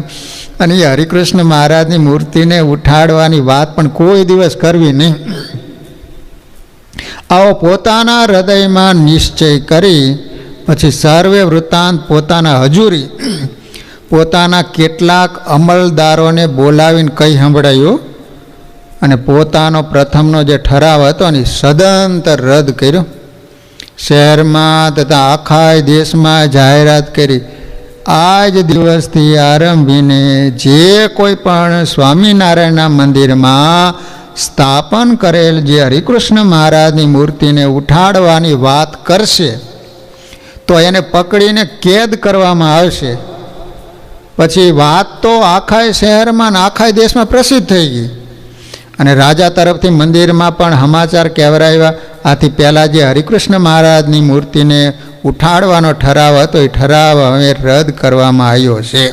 અને એ હરિકૃષ્ણ મહારાજની મૂર્તિને ઉઠાડવાની વાત પણ કોઈ દિવસ કરવી નહીં. આવો પોતાના હૃદયમાં નિશ્ચય કરી પછી સર્વે વૃત્તાંત પોતાના હજુરી પોતાના કેટલાક અમલદારોને બોલાવીને કહી સંભળાયું અને પોતાનો પ્રથમનો જે ઠરાવ હતો ને સદંતર રદ કર્યો. શહેરમાં તથા આખા દેશમાં જાહેરાત કરી, આજ દિવસથી આરંભીને જે કોઈ પણ સ્વામિનારાયણના મંદિરમાં સ્થાપન કરેલ જે હરિકૃષ્ણ મહારાજની મૂર્તિને ઉઠાડવાની વાત કરશે તો એને પકડીને કેદ કરવામાં આવશે. પછી વાત તો આખા શહેરમાં ને આખા દેશમાં પ્રસિદ્ધ થઈ ગઈ અને રાજા તરફથી મંદિરમાં પણ સમાચાર કહેવરાવ્યા. આથી પહેલાં જે હરિકૃષ્ણ મહારાજની મૂર્તિને ઉઠાડવાનો ઠરાવ હતો એ ઠરાવ હવે રદ કરવામાં આવ્યો છે.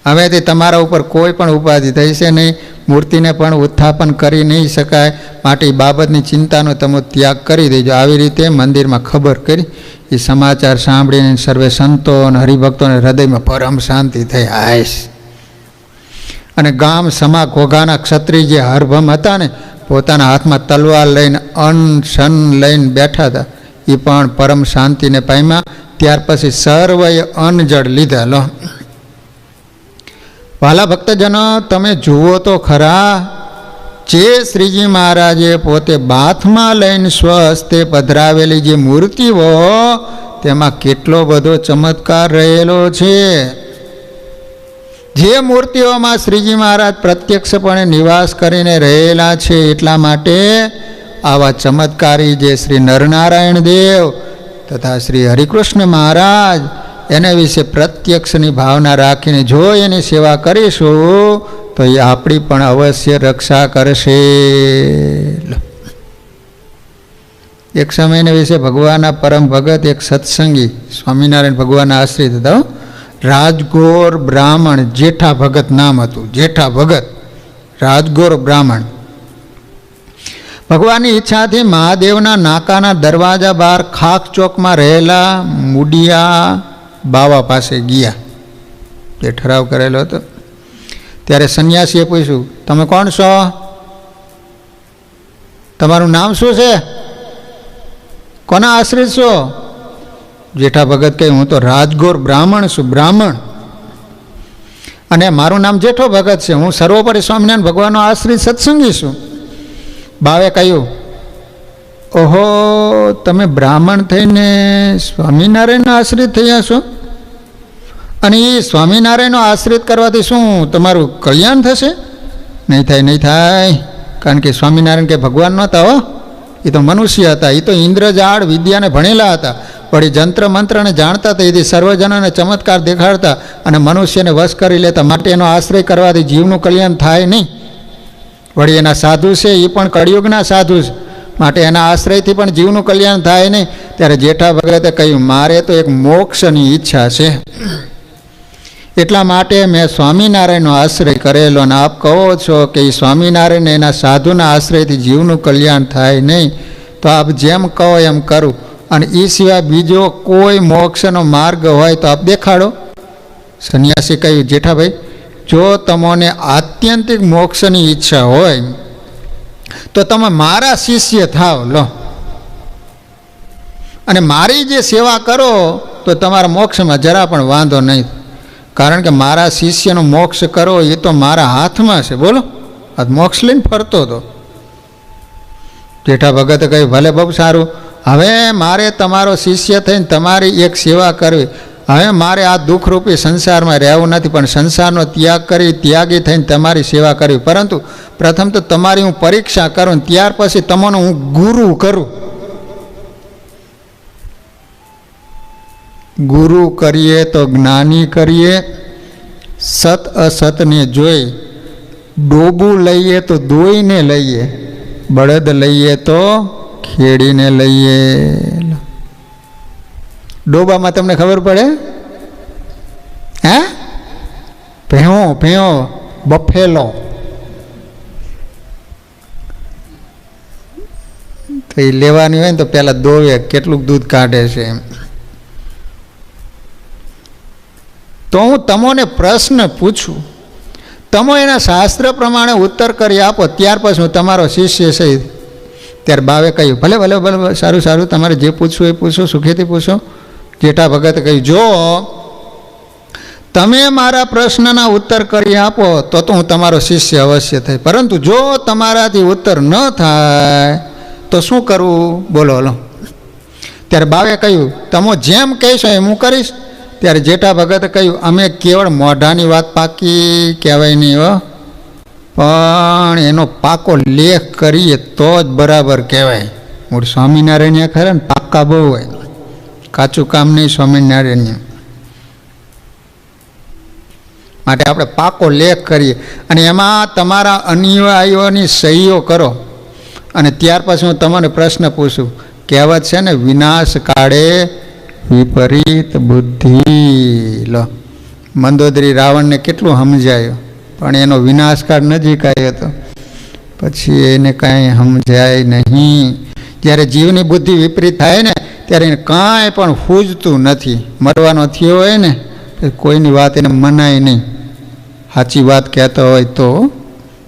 હવેથી તમારા ઉપર કોઈ પણ ઉપાધિ થઈ છે નહીં. મૂર્તિને પણ ઉત્થાપન કરી નહીં શકાય, માટે એ બાબતની ચિંતાનો તમે ત્યાગ કરી દેજો. આવી રીતે મંદિરમાં ખબર કરી. એ સમાચાર સાંભળીને સર્વે સંતો અને હરિભક્તોને હૃદયમાં પરમ શાંતિ થઈ. આયશ. અને ગામ સમા ઘોઘાના ક્ષત્રિય જે હરભમ હતા ને, પોતાના હાથમાં તલવાર લઈને અન્ન શન લઈને બેઠા હતા, એ પણ પરમ શાંતિને પામ્યા. ત્યાર પછી સર્વએ અન્ન જળ લીધા. લો વાલા ભક્તજનો, તમે જુઓ તો ખરા, જે શ્રીજી મહારાજે પોતે બાથમાં લઈને સ્વસ્તે પધરાવેલી જે મૂર્તિઓ, તેમાં કેટલો બધો ચમત્કાર રહેલો છે. જે મૂર્તિઓમાં શ્રીજી મહારાજ પ્રત્યક્ષપણે નિવાસ કરીને રહેલા છે, એટલા માટે આવા ચમત્કારી જે શ્રી નરનારાયણ દેવ તથા શ્રી હરિકૃષ્ણ મહારાજ, એના વિશે પ્રત્યક્ષની ભાવના રાખીને જો એની સેવા કરીશું તો એ આપણી પણ અવશ્ય રક્ષા કરશે. એક સમયના વિશે ભગવાનના પરમ ભગત એક સત્સંગી સ્વામિનારાયણ ભગવાનના આશ્રિત હતા. રાજગોર બ્રાહ્મણ, જેઠા ભગત નામ હતું. જેઠા ભગત, રાજગોર બ્રાહ્મણ. ભગવાનની ઈચ્છાથી મહાદેવના નાકાના દરવાજા બહાર ખાખ ચોકમાં રહેલા મુડિયા બાવા પાસે ગયા. જે ઠરાવ કરેલો હતો. ત્યારે સંન્યાસીએ પૂછ્યું, તમે કોણ છો? તમારું નામ શું છે? કોના આશ્રિત છો? જેઠા ભગત કહે, હું તો રાજગોર બ્રાહ્મણ છું. બ્રાહ્મણ. અને મારું નામ જેઠો ભગત છે. હું સર્વોપરી સ્વામિનારાયણ ભગવાનનો આશ્રિત સત્સંગી છું. બાવે કહ્યું, ઓહો, તમે બ્રાહ્મણ થઈને સ્વામિનારાયણનો આશ્રિત થયા છો? અને એ સ્વામિનારાયણનો આશ્રિત કરવાથી શું તમારું કલ્યાણ થશે? નહીં થાય, નહીં થાય. કારણ કે સ્વામિનારાયણ કે ભગવાન નહોતા હો, એ તો મનુષ્ય હતા. એ તો ઇન્દ્રજાળ વિદ્યાને ભણેલા હતા, વળી જંત્ર મંત્રને જાણતા હતા. એથી સર્વજનોને ચમત્કાર દેખાડતા અને મનુષ્યને વશ કરી લેતા. માટે એનો આશ્રય કરવાથી જીવનું કલ્યાણ થાય નહીં. વળી એના સાધુ છે, એ પણ કળિયુગના સાધુ છે, માટે એના આશ્રયથી પણ જીવનું કલ્યાણ થાય નહીં. ત્યારે જેઠા ભગતે કહ્યું, મારે તો એક મોક્ષની ઈચ્છા છે, એટલા માટે મેં સ્વામિનારાયણનો આશ્રય કરેલો. અને આપ કહો છો કે એ સ્વામિનારાયણ એના સાધુના આશ્રયથી જીવનું કલ્યાણ થાય નહીં, તો આપ જેમ કહો એમ કરું. અને એ સિવાય બીજો કોઈ મોક્ષનો માર્ગ હોય તો આપ દેખાડો. સંન્યાસી કહ્યું, જેઠાભાઈ, જો તમને આત્યંતિક મોક્ષની ઈચ્છા હોય તો તમે મારા શિષ્ય થાવ. લો, અને મારી જે સેવા કરો તો તમારા મોક્ષમાં જરા પણ વાંધો નહીં. કારણ કે મારા શિષ્યનો મોક્ષ કરો એ તો મારા હાથમાં છે. બોલો, આ મોક્ષ લઈને ફરતો હતો. જેઠા ભગતે કહ્યું, ભલે બહુ સારું, હવે મારે તમારો શિષ્ય થઈને તમારી એક સેવા કરવી. હવે મારે આ દુઃખરૂપી સંસારમાં રહેવું નથી, પણ સંસારનો ત્યાગ કરી ત્યાગી થઈને તમારી સેવા કરવી. પરંતુ પ્રથમ તો તમારી હું પરીક્ષા કરું, ત્યાર પછી તમને હું ગુરુ કરું. ગુરુ કરીએ તો જ્ઞાની કરીએ, સત અસતને જોઈ. ડોબું લઈએ તો દોઈને લઈએ, બળદ લઈએ તો ખેડીને લઈએ. ડોબામાં તમને ખબર પડે? હે? ભેહો ભેહો બફેલો. તો એ લેવાની હોય ને તો પહેલાં દોવે કેટલુંક દૂધ કાઢે છે એમ. તો હું તમને પ્રશ્ન પૂછું, તમે એના શાસ્ત્ર પ્રમાણે ઉત્તર કરી આપો, ત્યાર પછી હું તમારો શિષ્ય છે. ત્યારે બાવે કહ્યું, ભલે ભલે ભલે, સારું સારું, તમારે જે પૂછવું એ પૂછો, સુખેથી પૂછો. જેઠા ભગતે કહ્યું, જો તમે મારા પ્રશ્નના ઉત્તર કરી આપો તો હું તમારો શિષ્ય અવશ્ય થાય. પરંતુ જો તમારાથી ઉત્તર ન થાય તો શું કરવું? બોલો. લો, ત્યારે બાવે કહ્યું, તમે જેમ કહેશો એમ હું કરીશ. ત્યારે જેઠા ભગતે કહ્યું, અમે કેવળ મોઢાની વાત પાકી કહેવાય નહીં હો, પણ એનો પાકો લેખ કરીએ તો જ બરાબર કહેવાય. મૂળ સ્વામિનારાયણ ખરા ને પાક્કા બહુ હોય, કાચું કામ નહીં સ્વામિનારાયણ. માટે આપણે પાકો લેખ કરીએ અને એમાં તમારા અનુયાયીઓની સહીઓ કરો. અને ત્યાર પછી હું તમને પ્રશ્ન પૂછું. કહેવત છે ને, વિનાશ કાળે વિપરીત બુદ્ધિ. લો, મંદોદરી રાવણને કેટલું સમજાયું. પણ એનો વિનાશકાળ નજીક આવ્યો હતો. પછી એને કાંઈ સમજાય નહીં. જ્યારે જીવની બુદ્ધિ વિપરીત થાય ને ત્યારે એને કાંઈ પણ સૂઝતું નથી. મરવાનો થયો હોય ને કોઈની વાત એને મનાય નહીં, સાચી વાત કહેતો હોય તો.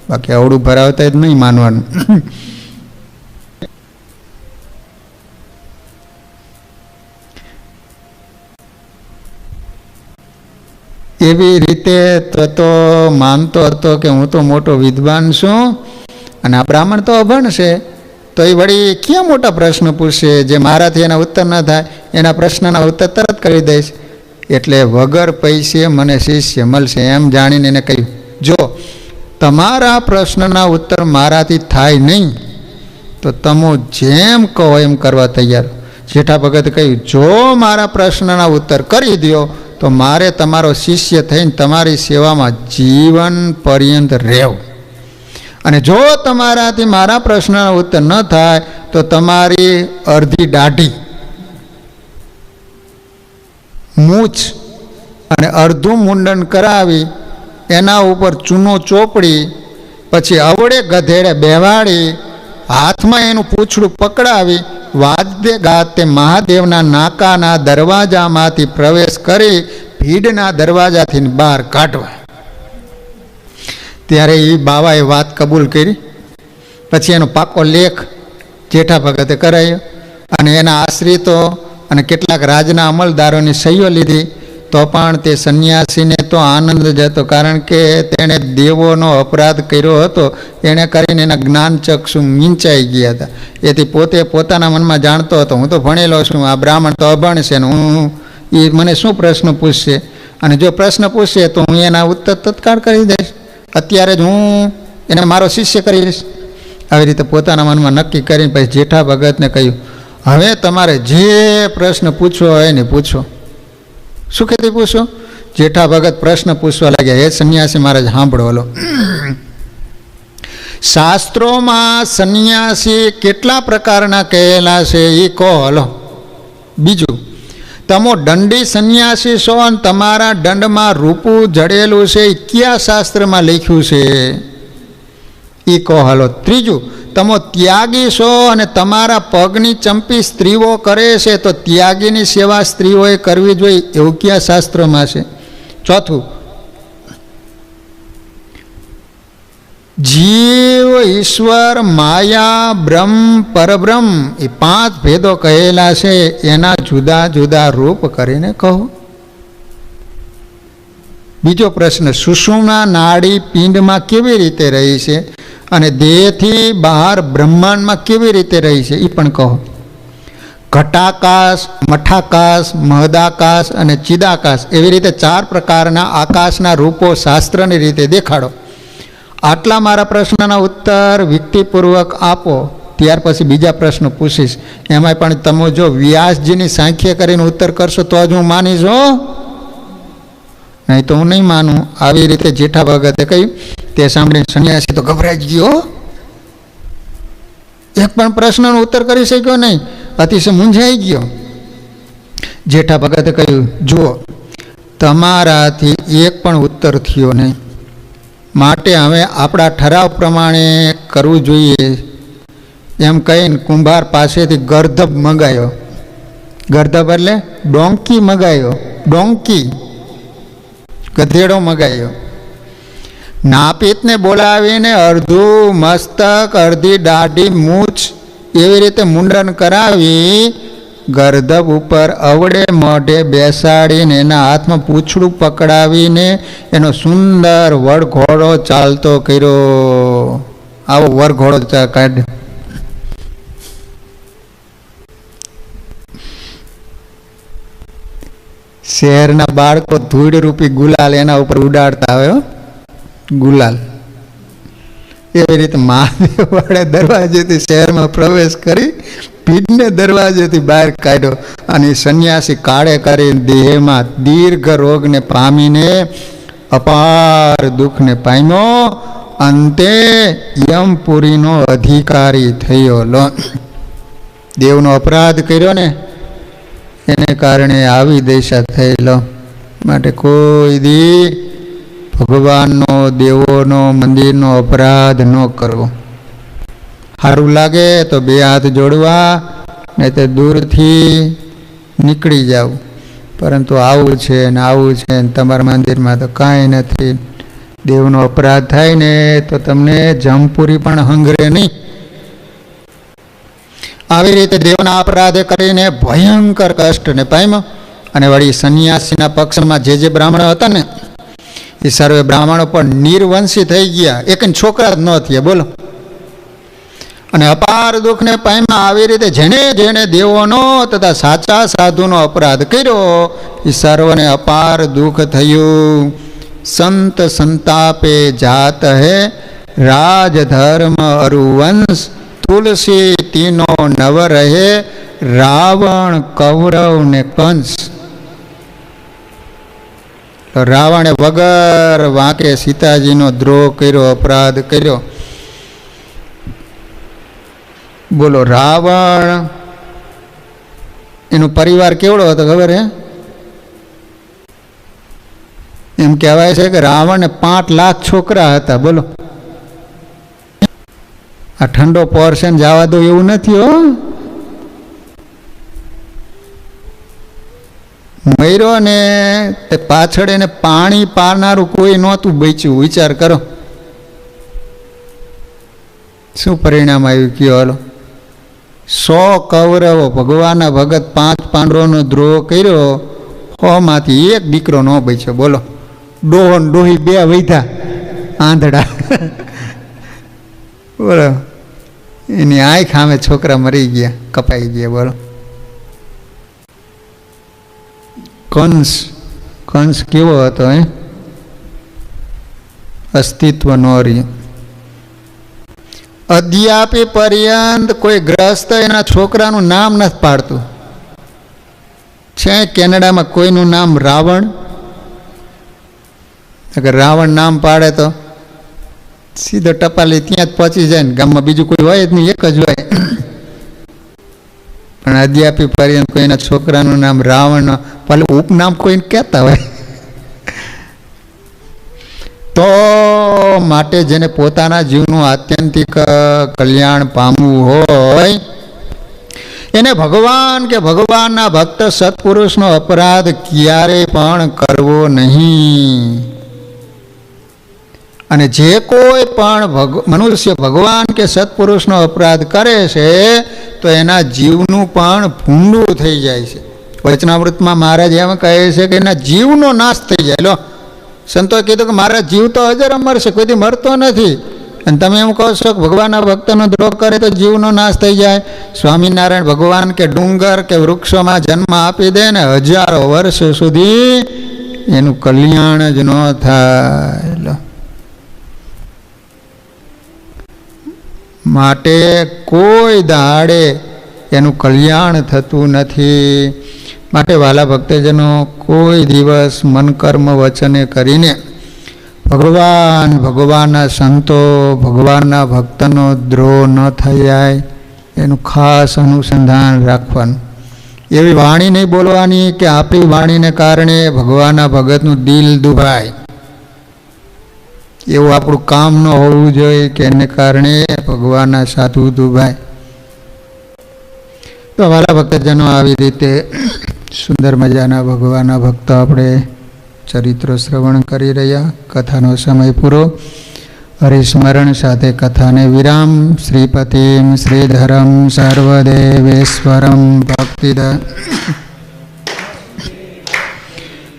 બાકી અવળું ભરાવતા જ નહીં માનવાનું. એવી રીતે તો માનતો હતો કે હું તો મોટો વિદ્વાન છું અને આ બ્રાહ્મણ તો અભણ છે, તો એ વળી ક્યાં મોટા પ્રશ્ન પૂછશે? જે મારાથી એના ઉત્તર ન થાય એના પ્રશ્નના ઉત્તર તરત કરી દઈશ. એટલે વગર પૈસે મને શિષ્ય મળશે એમ જાણીને એને કહ્યું, જો તમારા પ્રશ્નના ઉત્તર મારાથી થાય નહીં તો તમે જેમ કહો એમ કરવા તૈયાર. જેઠા ભગત કહ્યું, જો મારા પ્રશ્નના ઉત્તર કરી દો તો મારે તમારો શિષ્ય થઈને તમારી સેવામાં જીવન પર્યંત રહેવું, અને જો તમારાથી મારા પ્રશ્નના ઉત્તર ન થાય તો તમારી અડધી દાઢી, મૂછ અને અડધું મુંડન કરાવી એના ઉપર ચૂનો ચોપડી પછી અવળે ગધેડે બેવાડી હાથમાં એનું પૂંછડું પકડાવી વાજતે ગાતે મહાદેવના નાકાના દરવાજામાંથી પ્રવેશ કરી ભીડના દરવાજાથી બહાર કાઢવા. ત્યારે એ બાવાએ વાત કબૂલ કરી. પછી એનો પાકો લેખ જેઠા ભગતે કરાયો અને એના આશ્રિતો અને કેટલાક રાજના અમલદારોની સહીઓ લીધી. તો પણ તે સંન્યાસીને તો આનંદ જ હતો, કારણ કે તેણે દેવોનો અપરાધ કર્યો હતો. એણે કરીને એના જ્ઞાનચક્ષુ મીંચાઈ ગયા હતા. એથી પોતે પોતાના મનમાં જાણતો હતો, હું તો ભણેલો છું, આ બ્રાહ્મણ તો અભણ છે ને એ મને શું પ્રશ્ન પૂછશે, અને જો પ્રશ્ન પૂછશે તો હું એના ઉત્તર તત્કાળ કરી દઈશ, અત્યારે જ હું એને મારો શિષ્ય કરી દઈશ. આવી રીતે પોતાના મનમાં નક્કી કરીને પછી જેઠા ભગતને કહ્યું, હવે તમારે જે પ્રશ્ન પૂછવો હોય ને પૂછો. સુખેથી પૂછો. જેઠા ભગત પ્રશ્ન પૂછવા લાગ્યા, હે સંન્યાસી મહારાજ સાંભળો. હલો, શાસ્ત્રોમાં સંન્યાસી કેટલા પ્રકારના કહેલા છે એ કહો. હલો, બીજું, તમો દંડી સંન્યાસી છો અને તમારા દંડમાં રૂપું જડેલું છે એ કયા શાસ્ત્રમાં લખ્યું છે એ કહો. હલો, ત્રીજું, તમો ત્યાગી છો અને તમારા પગની ચંપી સ્ત્રીઓ કરે છે તો ત્યાગીની સેવા સ્ત્રીઓએ કરવી જોઈએ એવું કયા શાસ્ત્રોમાં છે? ચોથું, જીવ, ઈશ્વર, માયા, બ્રહ્મ, પરબ્રહ્મ એ 5 ભેદો કહેલા છે, એના જુદા જુદા રૂપ કરીને કહો. બીજો પ્રશ્ન, સુષુમ્ના નાડી પિંડમાં કેવી રીતે રહી છે અને દેહથી બહાર બ્રહ્માંડમાં કેવી રીતે રહી છે એ પણ કહો. ઘટાકાશ, મઠાકાશ, મહદાકાશ અને ચિદાકાશ એવી રીતે 4 પ્રકારના આકાશના રૂપો શાસ્ત્રની રીતે દેખાડો. આટલા મારા પ્રશ્નના ઉત્તર વ્યક્તિપૂર્વક આપો, ત્યાર પછી બીજા પ્રશ્ન પૂછીશ. એમાંય પણ તમે જો વ્યાસજીની સાંખ્ય કરીને ઉત્તર કરશો તો જ હું માનીશ, હો, નહીં તો હું નહીં માનું. આવી રીતે જેઠા ભગતે કહ્યું. તે સાંભળીને સંન્યાસી તો ગભરાઈ ગયો, એક પણ પ્રશ્નનો ઉત્તર કરી શક્યો નહીં, અતિશય મૂંઝાઈ ગયો. જેઠા ભગતે કહ્યું, જુઓ, તમારાથી એક પણ ઉત્તર થયો નહીં, માટે હવે આપણા ઠરાવ પ્રમાણે કરવું જોઈએ. એમ કહીને કુંભાર પાસેથી ગર્ધબ મંગાયો. ગર્ધબ એટલે ડોંકી મંગાયો, ડોંકી, ગધેડો મંગાયો. નાપિતને બોલાવીને અડધું મસ્તક, અડધી દાઢી, મૂછ એવી રીતે મુંડન કરાવી ગર્ધબ ઉપર અવળે મોઢે બેસાડીને એના હાથમાં પૂંછડું પકડાવીને એનો સુંદર વરઘોડો ચાલતો કર્યો. આવો વરઘોડો કાઢ. શહેરના બાળકો ધૂળ રૂપી ગુલાલ એના ઉપર ઉડાડતા હોય, ગુલાલ. એવી રીતે મહાદેવ વાળે દરવાજેથી શહેરમાં પ્રવેશ કરી ભીડને દરવાજેથી બહાર કાઢ્યો અને સંન્યાસી કાળે કરીને દેહમાં દીર્ઘ રોગને પામીને અપાર દુઃખને પામ્યો. અંતે યમપુરીનો અધિકારી થયો. લો, દેવનો અપરાધ કર્યો ને એને કારણે આવી દશા થયેલો. માટે કોઈ દી ભગવાનનો, દેવોનો, મંદિરનો અપરાધ ન કરવો. સારું લાગે તો બે હાથ જોડવા, નહીં તો દૂરથી નીકળી જાવ. પરંતુ આવું છે ને આવું છે ને તમારા મંદિરમાં તો કાંઈ નથી, દેવનો અપરાધ થાય ને તો તમને જમપુરી પણ હંગરે નહીં. આવી રીતે દેવના અપરાધે કરીને ભયંકર કષ્ટને પામ્યો. અને વળી સંન્યાસીના પક્ષમાં જે બ્રાહ્મણો હતા ને એ સર્વે બ્રાહ્મણો પણ નિર્વંશી થઈ ગયા, એક છોકરા જ ન થયા. બોલો. અને અપાર દુઃખને પામ્યા. આવી રીતે જેણે જેણે દેવોનો તથા સાચા સાધુનો અપરાધ કર્યો એ સર્વને અપાર દુઃખ થયું. સંત સંતાપે જાત હે રાજધર્મ અરુવંશ, તુલસી તીનો નવ રહે રાવણ કૌરવ ને કંસ. રાવણે વગર વાંકે સીતાજીનો દ્રોહ કર્યો, અપરાધ કર્યો. બોલો. રાવણ એનો પરિવાર કેવડો હતો ખબર હે? એમ કહેવાય છે કે રાવણને 5 લાખ છોકરા હતા. બોલો. આ ઠંડો પોર્શન જવા દો એવું નથી હો. મર્યો ને તે પાછળ એને પાણી પાનારું કોઈ નહોતું બચ્યું. વિચાર કરો શું પરિણામ આવ્યું કયો હાલો. 100 કૌરવો ભગવાનના ભગત 5 પાંડવોનો દ્રોહ કર્યો, 100માંથી 1 દીકરો ન બચ્યો. બોલો. ડોહો ડોહી 2 વૈધા આંધળા. બોલો. એની આંખ સામે છોકરા મરી ગયા, કપાઈ ગયા. બોલો. કંસ કેવો હતો હે? અસ્તિત્વ ન રહ્યું. અદ્યાપી પર્યંત કોઈ ગ્રસ્ત એના છોકરાનું નામ નથી પાડતું. છે કેનેડામાં કોઈનું નામ રાવણ? અગર રાવણ નામ પાડે તો સીધો ટપાલી ત્યાં જ પહોંચી જાય ને. ગામમાં બીજું કોઈ હોય જ નહીં, એક જ હોય. પણ અદ્યાપી પર્યંત કોઈના છોકરાનું નામ રાવણ, ભલે ઉપનામ કોઈને કહેતા હોય. તો માટે જેને પોતાના જીવનું આત્યંતિક કલ્યાણ પામવું હોય એને ભગવાન કે ભગવાનના ભક્ત સત્પુરુષનો અપરાધ ક્યારેય પણ કરવો નહીં. અને જે કોઈ પણ મનુષ્ય ભગવાન કે સત્પુરુષનો અપરાધ કરે છે તો એના જીવનું પણ ભૂંડું થઈ જાય છે. વચનામૃતમાં મહારાજ એમ કહે છે કે એના જીવનો નાશ થઈ જાય. લો, સંતોએ કીધું કે મારા જીવ તો અજર અમર છે, કોઈથી મરતો નથી, અને તમે એમ કહો છો કે ભગવાનના ભક્તનો દ્રોહ કરે તો જીવનો નાશ થઈ જાય. સ્વામિનારાયણ ભગવાન કે ડુંગર કે વૃક્ષોમાં જન્મ આપી દે ને 1000 વર્ષ સુધી એનું કલ્યાણ જ ન થાય. માટે કોઈ દાડે એનું કલ્યાણ થતું નથી. માટે વાલા ભક્તજનો, કોઈ દિવસ મન કર્મ વચને કરીને ભગવાનના સંતો, ભગવાનના ભક્તનો દ્રોહ ન થઈ જાય એનું ખાસ અનુસંધાન રાખવાનું. એવી વાણી નહીં બોલવાની કે આપણી વાણીને કારણે ભગવાનના ભગતનું દિલ દુભાય. એવું આપણું કામ ન હોવું જોઈએ કે એને કારણે ભગવાનના સાધુ દુભાય. તો વાલા ભક્તજનો, આવી રીતે સુંદર મજાના ભગવાનના ભક્તો આપણે ચરિત્રો શ્રવણ કરી રહ્યા. કથાનો સમય પૂરો. હરિસ્મરણ સાથે કથાને વિરામ. શ્રીપતિમ શ્રીધરમ સર્વદેવેશ્વરમ ભક્તિદ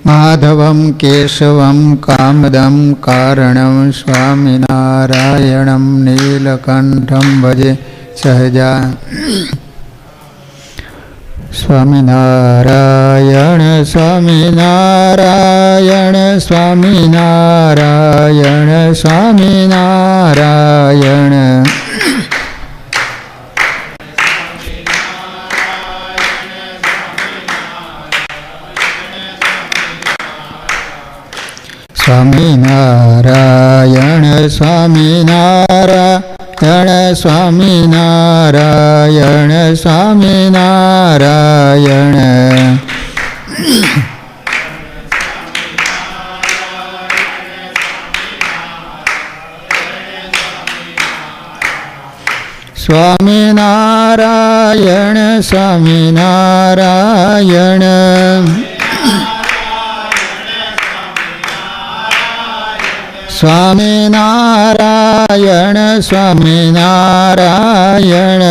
માધવમ કેશવમ કામદમ કારણમ સ્વામિનારાયણમ નીલકંઠમ ભજે સહજા. સ્વામિનારાયણ સ્વામિનારાયણ સ્વામિનારાયણ સ્વામિનારાયણ. સ્વામિનારાયણ સ્વામિનારાયણ સ્વામિનારાયણ સ્વામિનારાયણ. સ્વામિનારાયણ સ્વામિનારાયણ. સ્વામિનારાયણ સ્વામિનારાયણ.